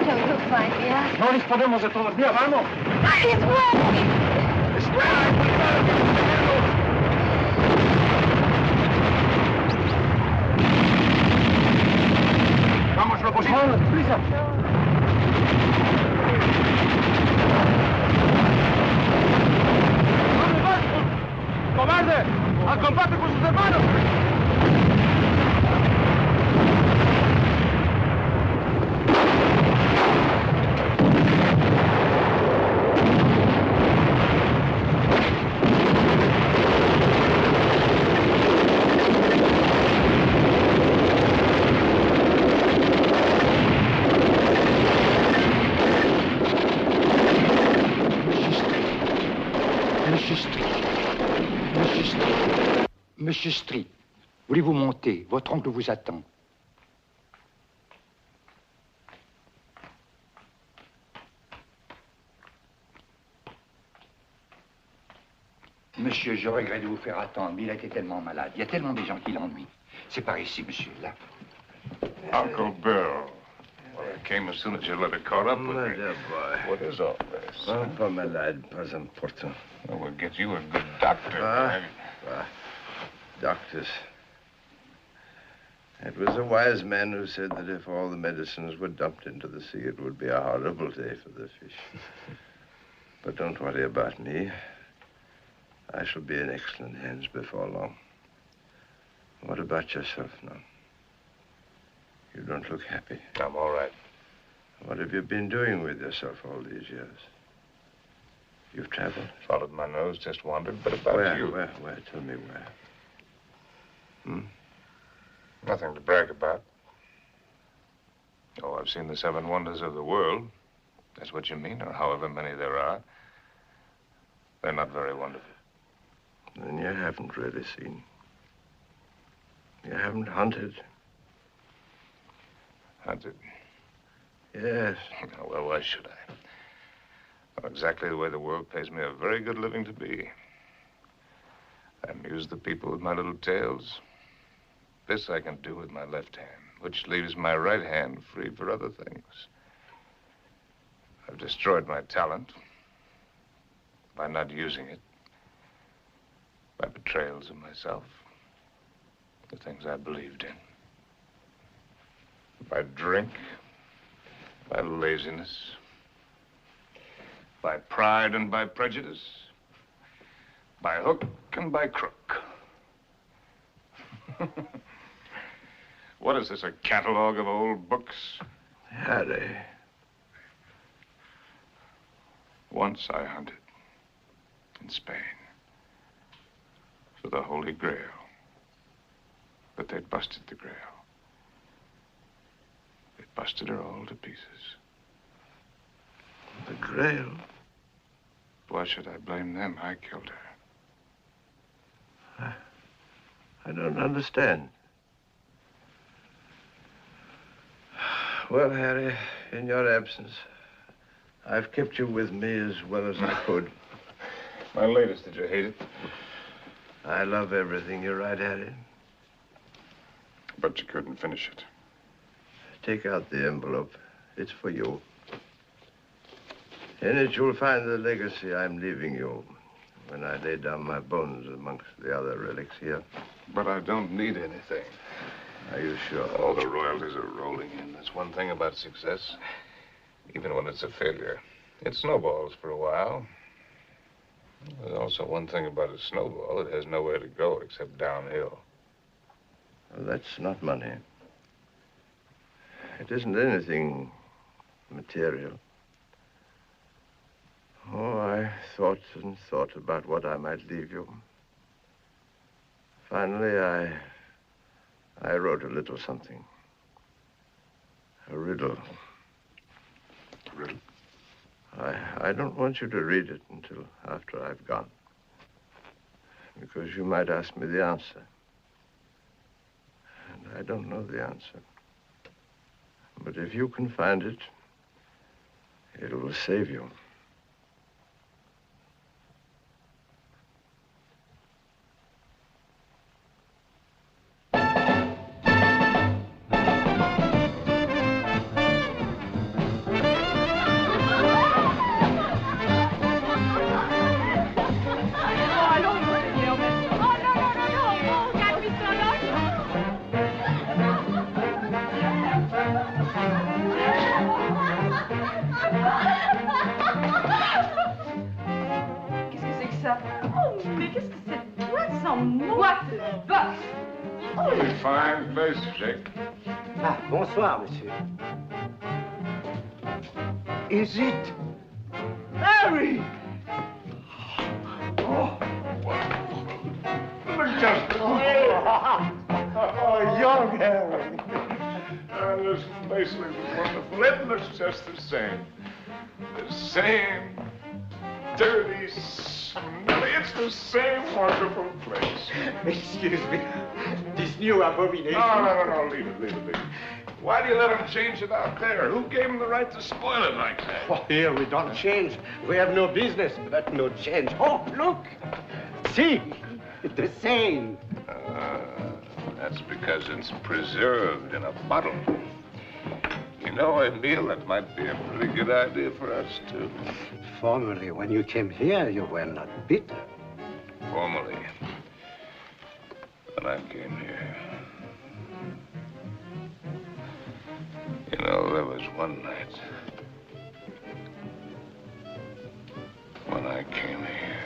You'll find me out. No disponemos de todavía, vamos. It's wet! Vamos, lo posible. ¡Vamos, prisa! ¿Dónde vas? ¡Cobarde! ¡Al combate con sus hermanos! Monsieur Street, voulez-vous monter? Votre oncle vous attend. Monsieur, je regrette de vous faire attendre, mais il a été tellement malade. Il y a tellement de gens qui l'ennuient. C'est par ici, monsieur, là. Uncle Bill. Well, I came as soon as your letter caught up with me. boy. What is all this? Oh, pas malade, pas important. Well, we'll get you a good doctor. Doctors. It was a wise man who said that if all the medicines were dumped into the sea, it would be a horrible day for the fish. But don't worry about me. I shall be in excellent hands before long. What about yourself now? You don't look happy. I'm all right. What have you been doing with yourself all these years? You've traveled? Followed my nose, just wandered, but about you. Where? Tell me where. Nothing to brag about. Oh, I've seen the 7 wonders of the world. That's what you mean, or however many there are. They're not very wonderful. Then you haven't really seen. You haven't hunted. Hunted? Yes. Oh, well, why should I? Well, exactly the way the world pays me a very good living to be. I amuse the people with my little tales. This I can do with my left hand, which leaves my right hand free for other things. I've destroyed my talent by not using it, by betrayals of myself, the things I believed in, by drink, by laziness, by pride and by prejudice, by hook and by crook. What is this, a catalog of old books? Harry. Once I hunted in Spain for the Holy Grail, but they'd busted the Grail. busted her all to pieces. The Grail? Why should I blame them? I killed her. I don't understand. Well, Harry, in your absence, I've kept you with me as well as I could. My latest, did you hate it? I love everything you write, Harry. But you couldn't finish it. Take out the envelope. It's for you. In it, you'll find the legacy I'm leaving you when I lay down my bones amongst the other relics here. But I don't need anything. Are you sure? All the royalties are rolling in. That's one thing about success. Even when it's a failure, it snowballs for a while. There's also one thing about a snowball. It has nowhere to go except downhill. Well, that's not money. It isn't anything material. Oh, I thought and thought about what I might leave you. Finally, I wrote a little something. A riddle. A riddle? I don't want you to read it until after I've gone. Because you might ask me the answer. And I don't know the answer. But if you can find it, it will save you. Fine place, Jake. Ah, bonsoir, monsieur. Is it Harry? Oh, just young Harry. This place looks wonderful. It looks just the same. The same dirty, smelly. It's the same wonderful place. Excuse me. This new abomination. No. Leave it. Why do you let him change it out there? Who gave him the right to spoil it like that? Oh, here we don't change. We have no business, but no change. Oh, look. See, the same. That's because it's preserved in a bottle. You know, Emile, that might be a pretty good idea for us, too. Formerly, when you came here, you were not bitter. Formerly. When I came here. You know, there was one night when I came here.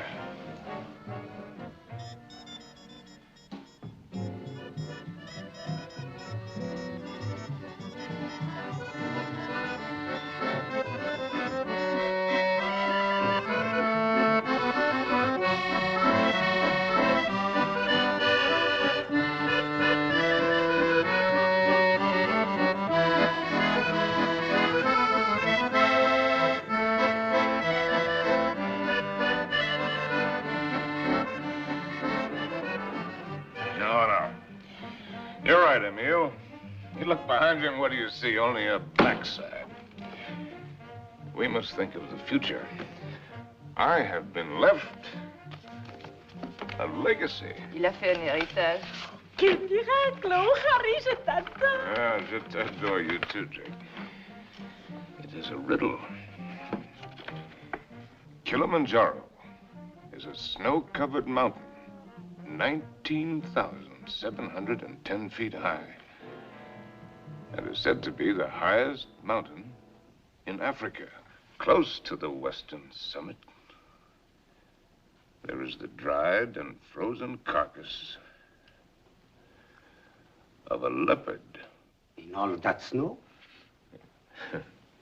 You're right, Emile. You look behind you and what do you see? Only a backside. We must think of the future. I have been left a legacy. Il a fait un héritage. Quel miracle! Oh, Harry, je t'adore. Ah, je t'adore, you too, Jake. It is a riddle. Kilimanjaro is a snow-covered mountain, 19,710 feet high, and is said to be the highest mountain in Africa. Close to the western summit, there is the dried and frozen carcass of a leopard. In all that snow?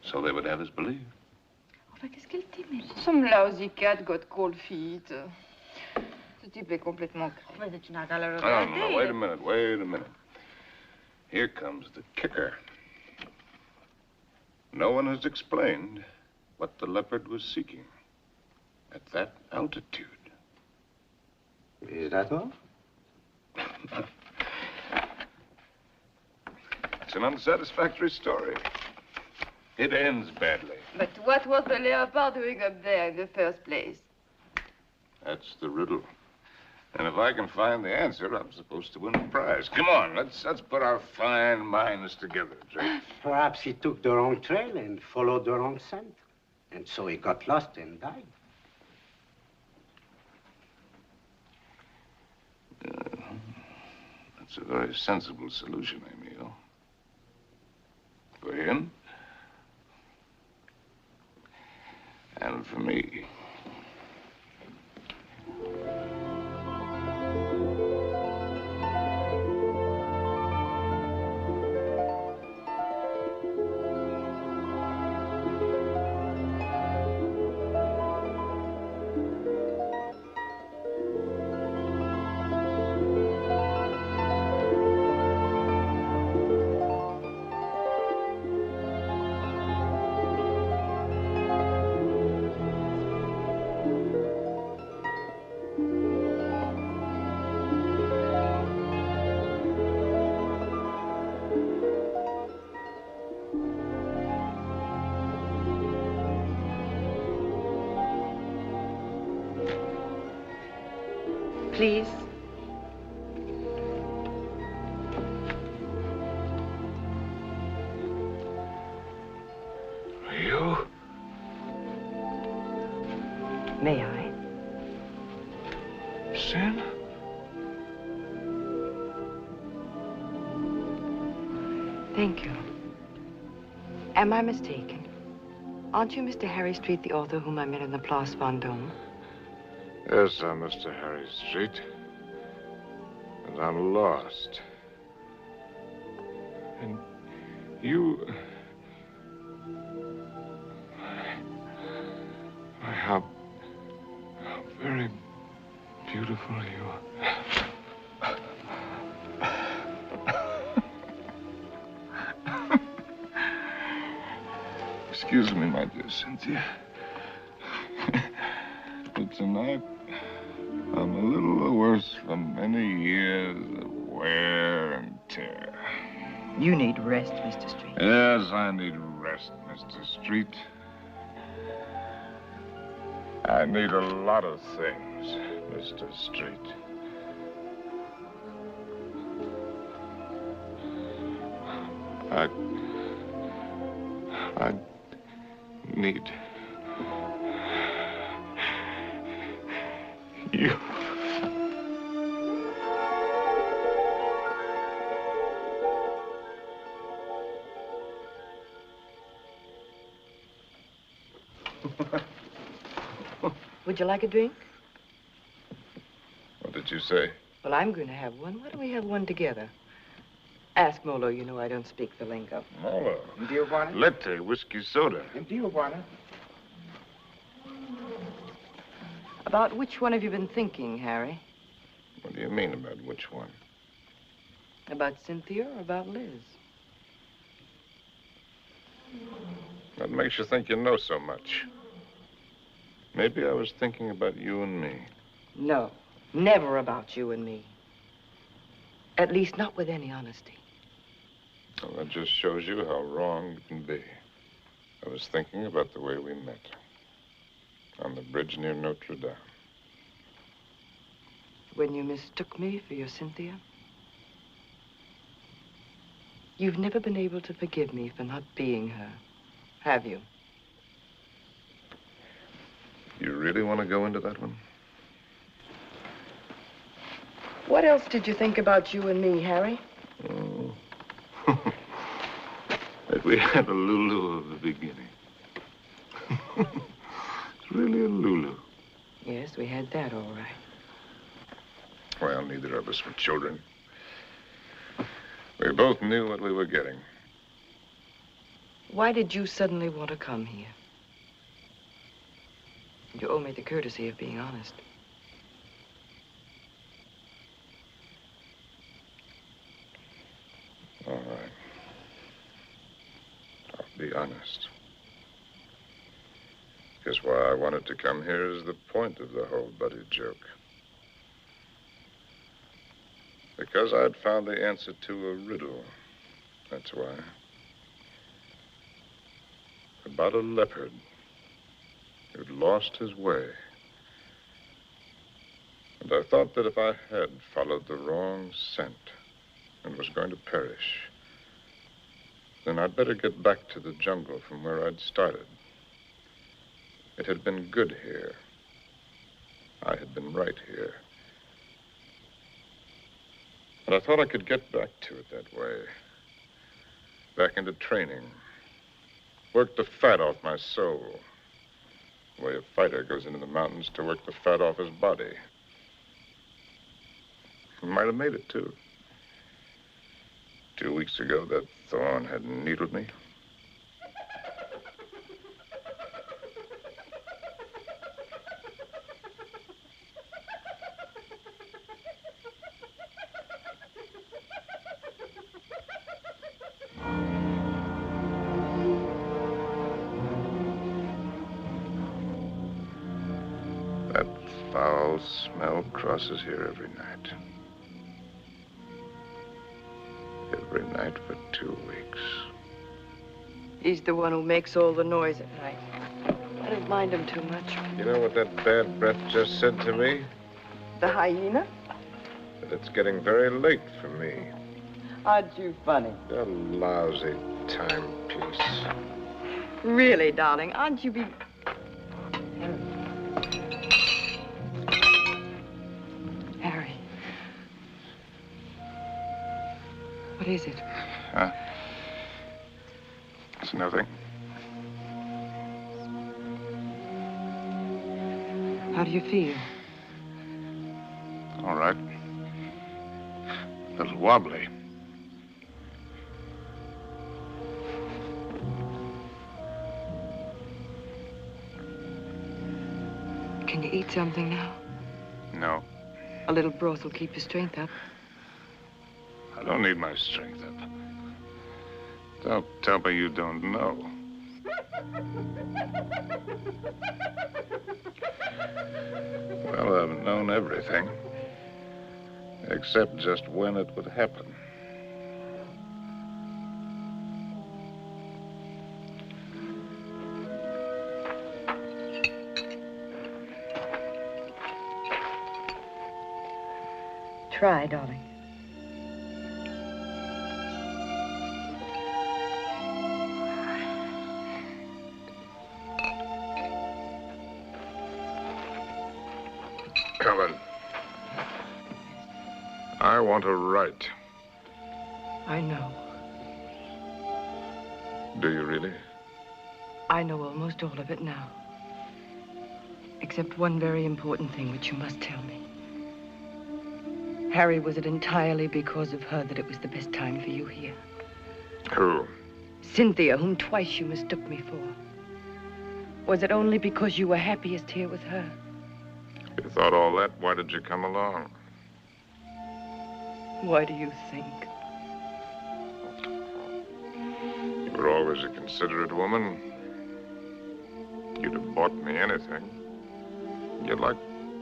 So they would have us believe. Enfin, qu'est-ce qu'elle t'aimait? Some lousy cat got cold feet. Ce type est complètement creux. Tu n'as qu'à le regarder. No, wait a minute. Here comes the kicker. No one has explained what the leopard was seeking at that altitude. Is that all? It's an unsatisfactory story. It ends badly. But what was the leopard doing up there in the first place? That's the riddle. And if I can find the answer, I'm supposed to win a prize. Come on, let's put our fine minds together, Drake. Perhaps he took the wrong trail and followed the wrong scent. And so he got lost and died. That's a very sensible solution, Emil. For him. And for me. Please. You? May I? Sin? Thank you. Am I mistaken? Aren't you Mr. Harry Street, the author whom I met in the Place Vendôme? Yes, I'm Mr. Harry Street. And I'm lost. And you... How very beautiful you are. Excuse me, my dear Cynthia. But tonight, I'm a little worse from many years of wear and tear. You need rest, Mr. Street. Yes, I need rest, Mr. Street. I need a lot of things, Mr. Street. I need you. Would you like a drink? What did you say? Well, I'm going to have one. Why don't we have one together? Ask Molo. You know I don't speak the lingo. Molo. Dio Buona? Latte, whiskey soda. Dio Buona? About which one have you been thinking, Harry? What do you mean about which one? About Cynthia or about Liz? What makes you think you know so much? Maybe I was thinking about you and me. No, never about you and me. At least not with any honesty. Well, that just shows you how wrong you can be. I was thinking about the way we met. On the bridge near Notre Dame. When you mistook me for your Cynthia? You've never been able to forgive me for not being her, have you? You really want to go into that one? What else did you think about you and me, Harry? Oh. That we had a Lulu of the beginning. It's really a Lulu. Yes, we had that all right. Well, neither of us were children. We both knew what we were getting. Why did you suddenly want to come here? You owe me the courtesy of being honest. All right. I'll be honest. Guess why I wanted to come here is the point of the whole buddy joke. Because I'd found the answer to a riddle. That's why. About a leopard who'd lost his way. And I thought that if I had followed the wrong scent and was going to perish, then I'd better get back to the jungle from where I'd started. It had been good here. I had been right here. And I thought I could get back to it that way. Back into training. Work the fat off my soul. The way a fighter goes into the mountains to work the fat off his body. I might have made it, too. 2 weeks ago, that thorn had needled me. That foul smell crosses here every night. Every night for 2 weeks. He's the one who makes all the noise at night. I don't mind him too much. You know what that bad breath just said to me? The hyena? That it's getting very late for me. Aren't you funny? A lousy timepiece. Really, darling, aren't you Harry. What is it? Huh? It's nothing. How do you feel? All right. A little wobbly. Can you eat something now? No. A little broth will keep your strength up. I don't need my strength up. Don't tell me you don't know. Well, I've known everything. Except just when it would happen. Try, darling. Helen, I want to write. I know. Do you really? I know almost all of it now. Except one very important thing which you must tell me. Harry, was it entirely because of her that it was the best time for you here? Who? Cynthia, whom twice you mistook me for. Was it only because you were happiest here with her? If you thought all that, why did you come along? Why do you think? You were always a considerate woman. You'd have bought me anything. You'd like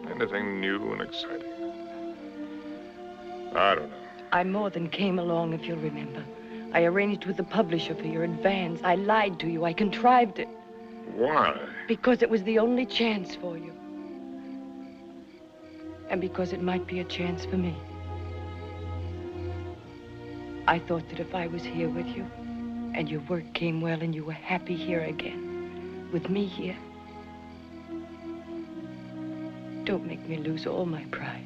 anything new and exciting. I don't know. I more than came along, if you'll remember. I arranged with the publisher for your advance. I lied to you. I contrived it. Why? Because it was the only chance for you. And because it might be a chance for me. I thought that if I was here with you, and your work came well, and you were happy here again, with me here, don't make me lose all my pride.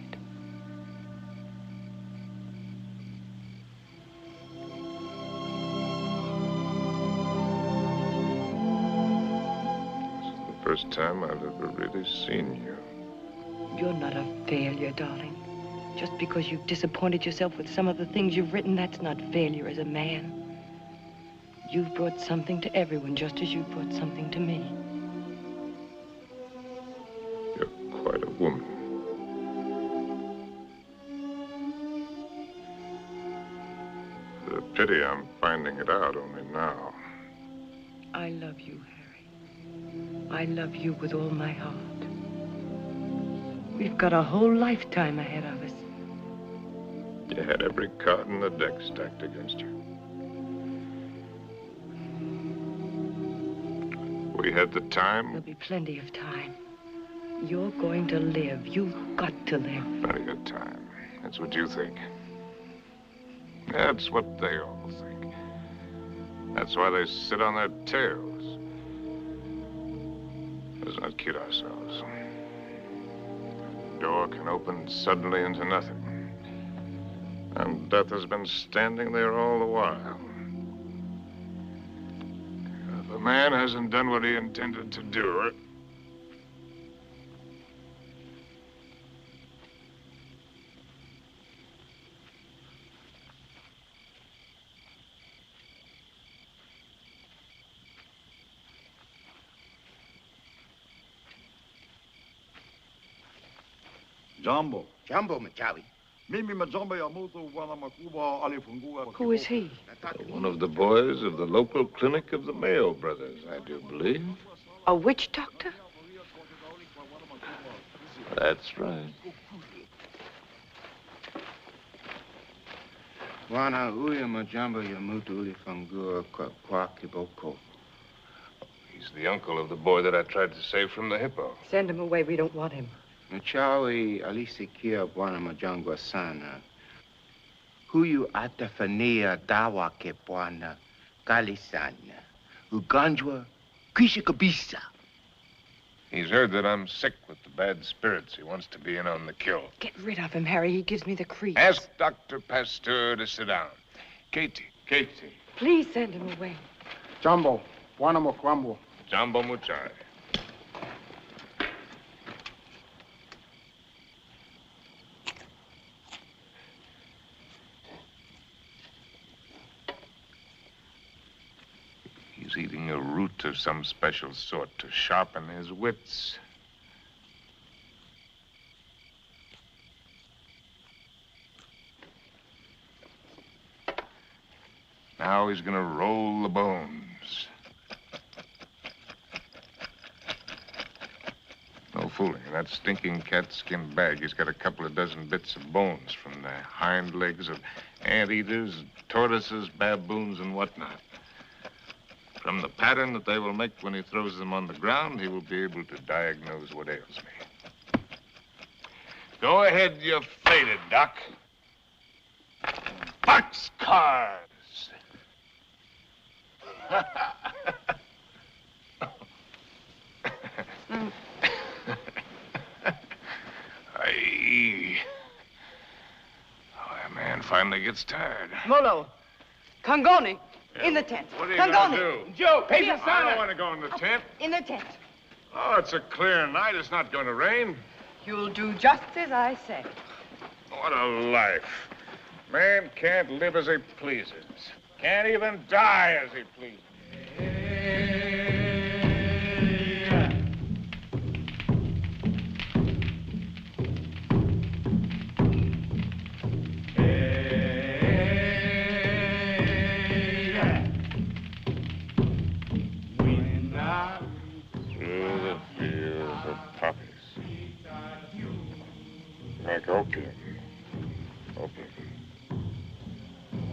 First time I've ever really seen you. You're not a failure, darling. Just because you've disappointed yourself with some of the things you've written, that's not failure as a man. You've brought something to everyone, just as you've brought something to me. You're quite a woman. It's a pity I'm finding it out only now. I love you, Harry. I love you with all my heart. We've got a whole lifetime ahead of us. You had every card in the deck stacked against you. We had the time. There'll be plenty of time. You're going to live. You've got to live. Plenty of time. That's what you think. That's what they all think. That's why they sit on their tails. Let's not kid ourselves. The door can open suddenly into nothing. And death has been standing there all the while. If a man hasn't done what he intended to do, Jumbo. Jumbo, Machawi. Who is he? one of the boys of the local clinic of the Mayo brothers, I do believe. A witch doctor? That's right. Wana uya majamba ya mutu uli fangua kwa kiboko. He's the uncle of the boy that I tried to save from the hippo. Send him away. We don't want him. Machawi alisikia bwana majangwa sana. Huyu atafania dawa ke bwana kalisana. Ugonjwa kwisha kabisa. He's heard that I'm sick with the bad spirits. He wants to be in on the kill. Get rid of him, Harry. He gives me the creeps. Ask Dr. Pasteur to sit down. Katie. Please send him away. Jumbo, bwana mokwambo. Jumbo Muchai. He's eating a root of some special sort to sharpen his wits. Now he's gonna roll the bones. No fooling. In that stinking cat-skin bag, he's got a couple of dozen bits of bones from the hind legs of anteaters, tortoises, baboons, and whatnot. From the pattern that they will make when he throws them on the ground, he will be able to diagnose what ails me. Go ahead, you faded duck. Boxcars! Aye. Oh, that man finally gets tired. Molo, Congoni, in the tent. What are you Congoni. gonna do? Joe, I don't want to go in the tent. In the tent. Oh, it's a clear night. It's not going to rain. You'll do just as I say. What a life. Man can't live as he pleases. Can't even die as he pleases. Through the fields of poppies. Like opium. Opium.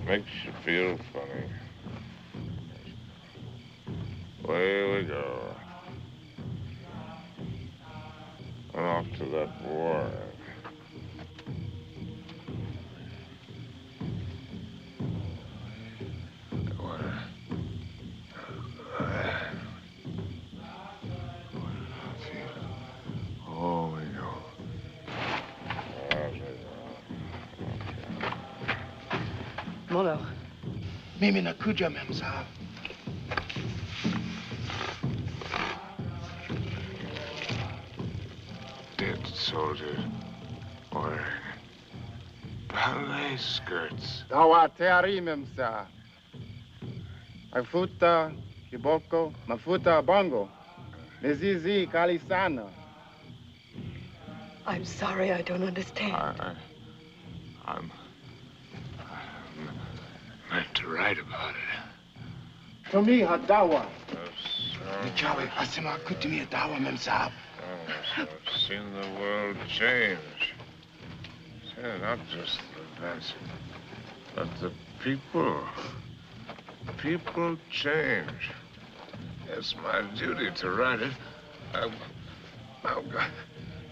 Makes you feel funny. Away we go. And off to that war. Oh, we go. Molo. Mimi nakuja, ma'am sahab. Dead soldiers wearing ballet skirts. Dawa teari memsa. Mafuta kiboko, mafuta bongo. Mezizi kalisana. I'm sorry, I don't understand. I'm meant to write about it. To me, Hadawa. Charlie, asma kutimi dawa mem saab. I've seen the world change. Yeah, not just the events, but the people. People change. It's my duty to write it. I've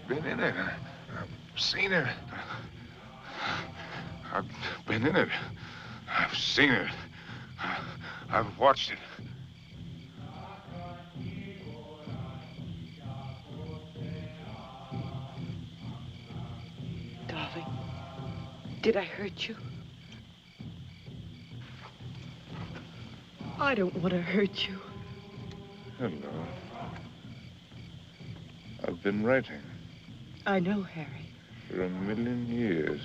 been in it. I've seen it. I've been in it. I've seen it. I've watched it. Darling, did I hurt you? I don't want to hurt you. Hello. I've been writing. I know, Harry. For 1,000,000 years.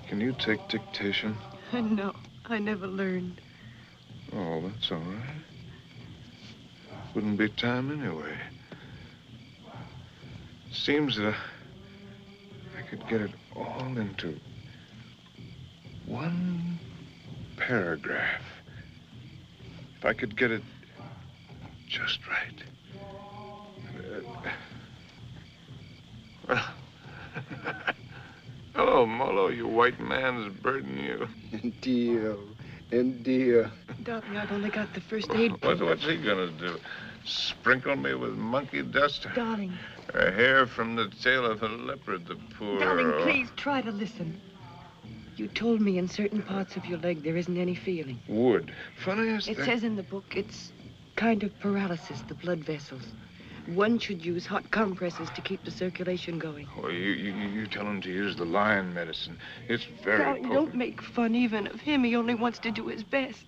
Can you take dictation? No, I never learned. Oh, that's all right. Wouldn't be time anyway. Seems that I could get it all into one paragraph. If I could get it just right. Well, hello, Molo, you white man's burden, you. Dear. Darling, I've only got the first aid. What's he gonna do? Sprinkle me with monkey dust? Darling. A hair from the tail of a leopard, the poor... Darling, please try to listen. You told me in certain parts of your leg there isn't any feeling. Wood. Funniest It thing... says in the book it's kind of paralysis, the blood vessels. One should use hot compresses to keep the circulation going. Oh, you tell him to use the lion medicine. It's very Darling, potent. don't make fun even of him. He only wants to do his best.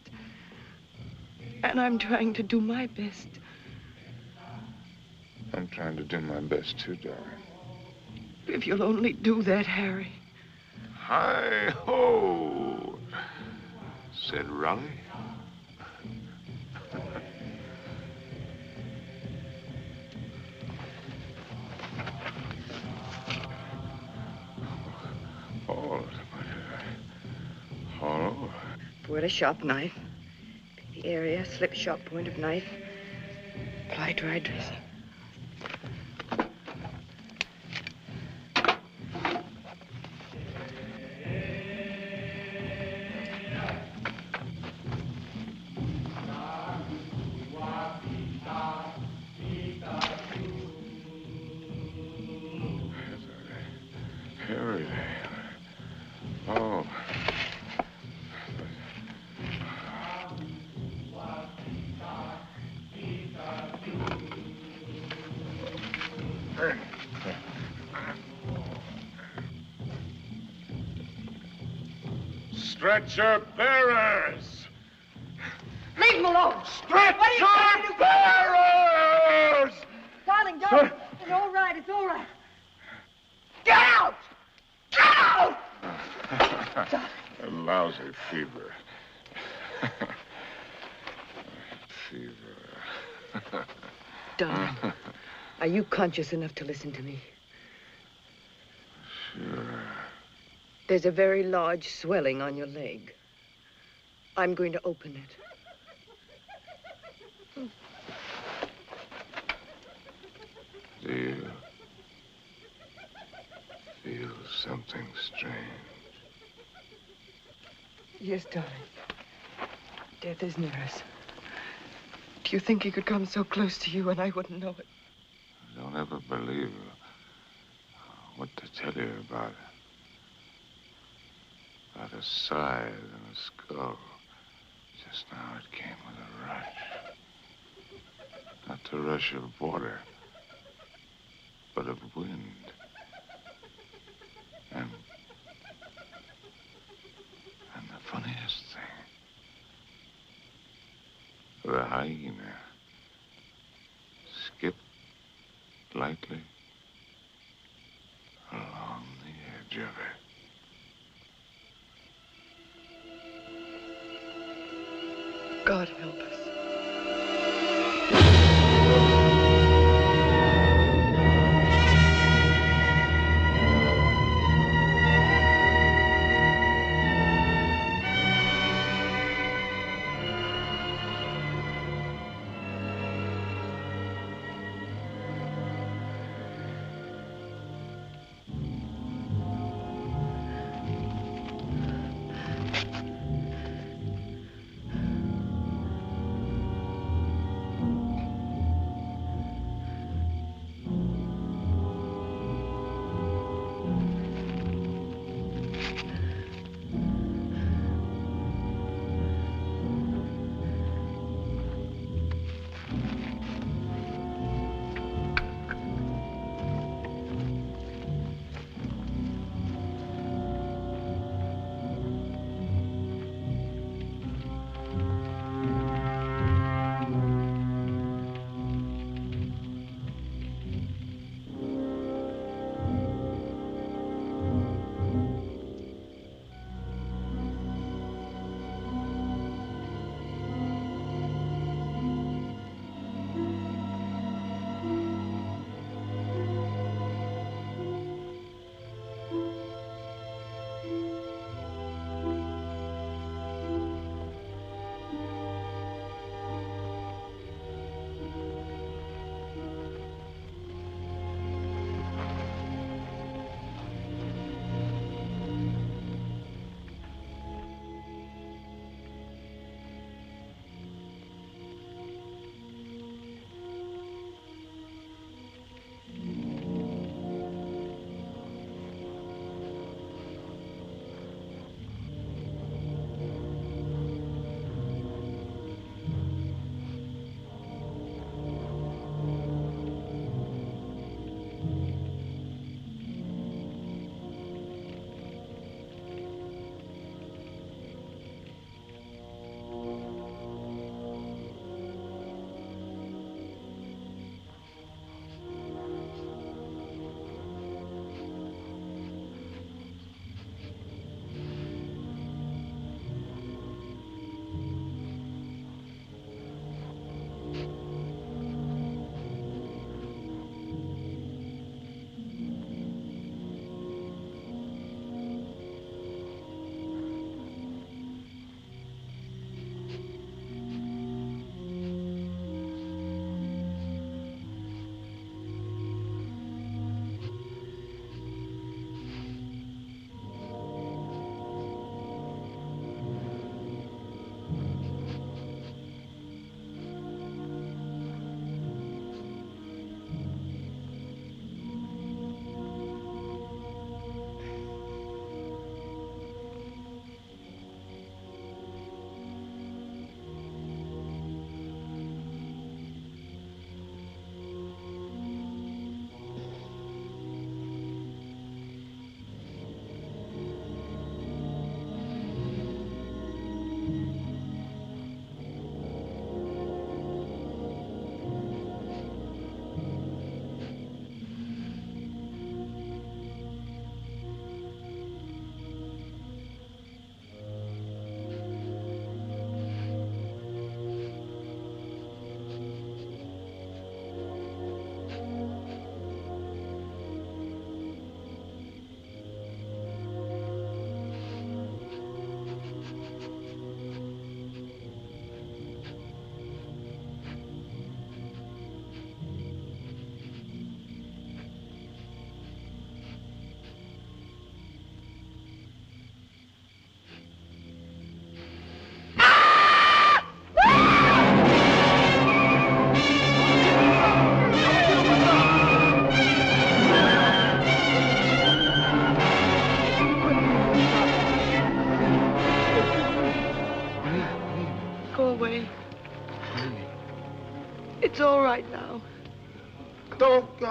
And I'm trying to do my best. I'm trying to do my best, too, darling. If you'll only do that, Harry. Hi-ho, said Raleigh. Hollow. Pour a sharp knife. The area, slip sharp point of knife. Apply dry dressing. Harry. Oh. Stretcher bearers! Leave him alone! Stretcher bearers! Darling, don't. It's all right. It's all right. Get out! Get out! A lousy fever. Fever. Darling, are you conscious enough to listen to me? Sure. There's a very large swelling on your leg. I'm going to open it. Do you feel something strange? Yes, darling. Death is near us. Do you think he could come so close to you and I wouldn't know it? Don't ever believe what to tell you about it. About a scythe and a skull. Just now it came with a rush. Not the rush of water, but of wind. And the funniest thing, the hyena skipped lightly along the edge of it. God help us.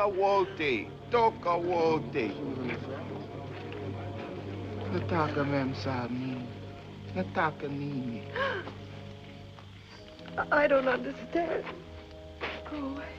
wote. Toka wote. Nataka mem sa amin. Nataka nini. I don't understand. Go away.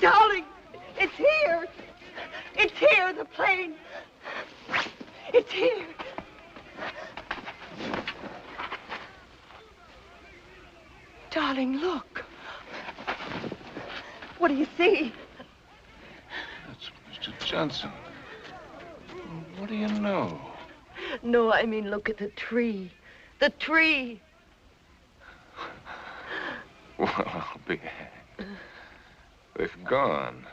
Darling, it's here. It's here, the plane. It's here. Darling, look. What do you see? That's Mr. Johnson. What do you know? No, I mean, look at the tree. The tree. Well, I'll be hanged. They've gone.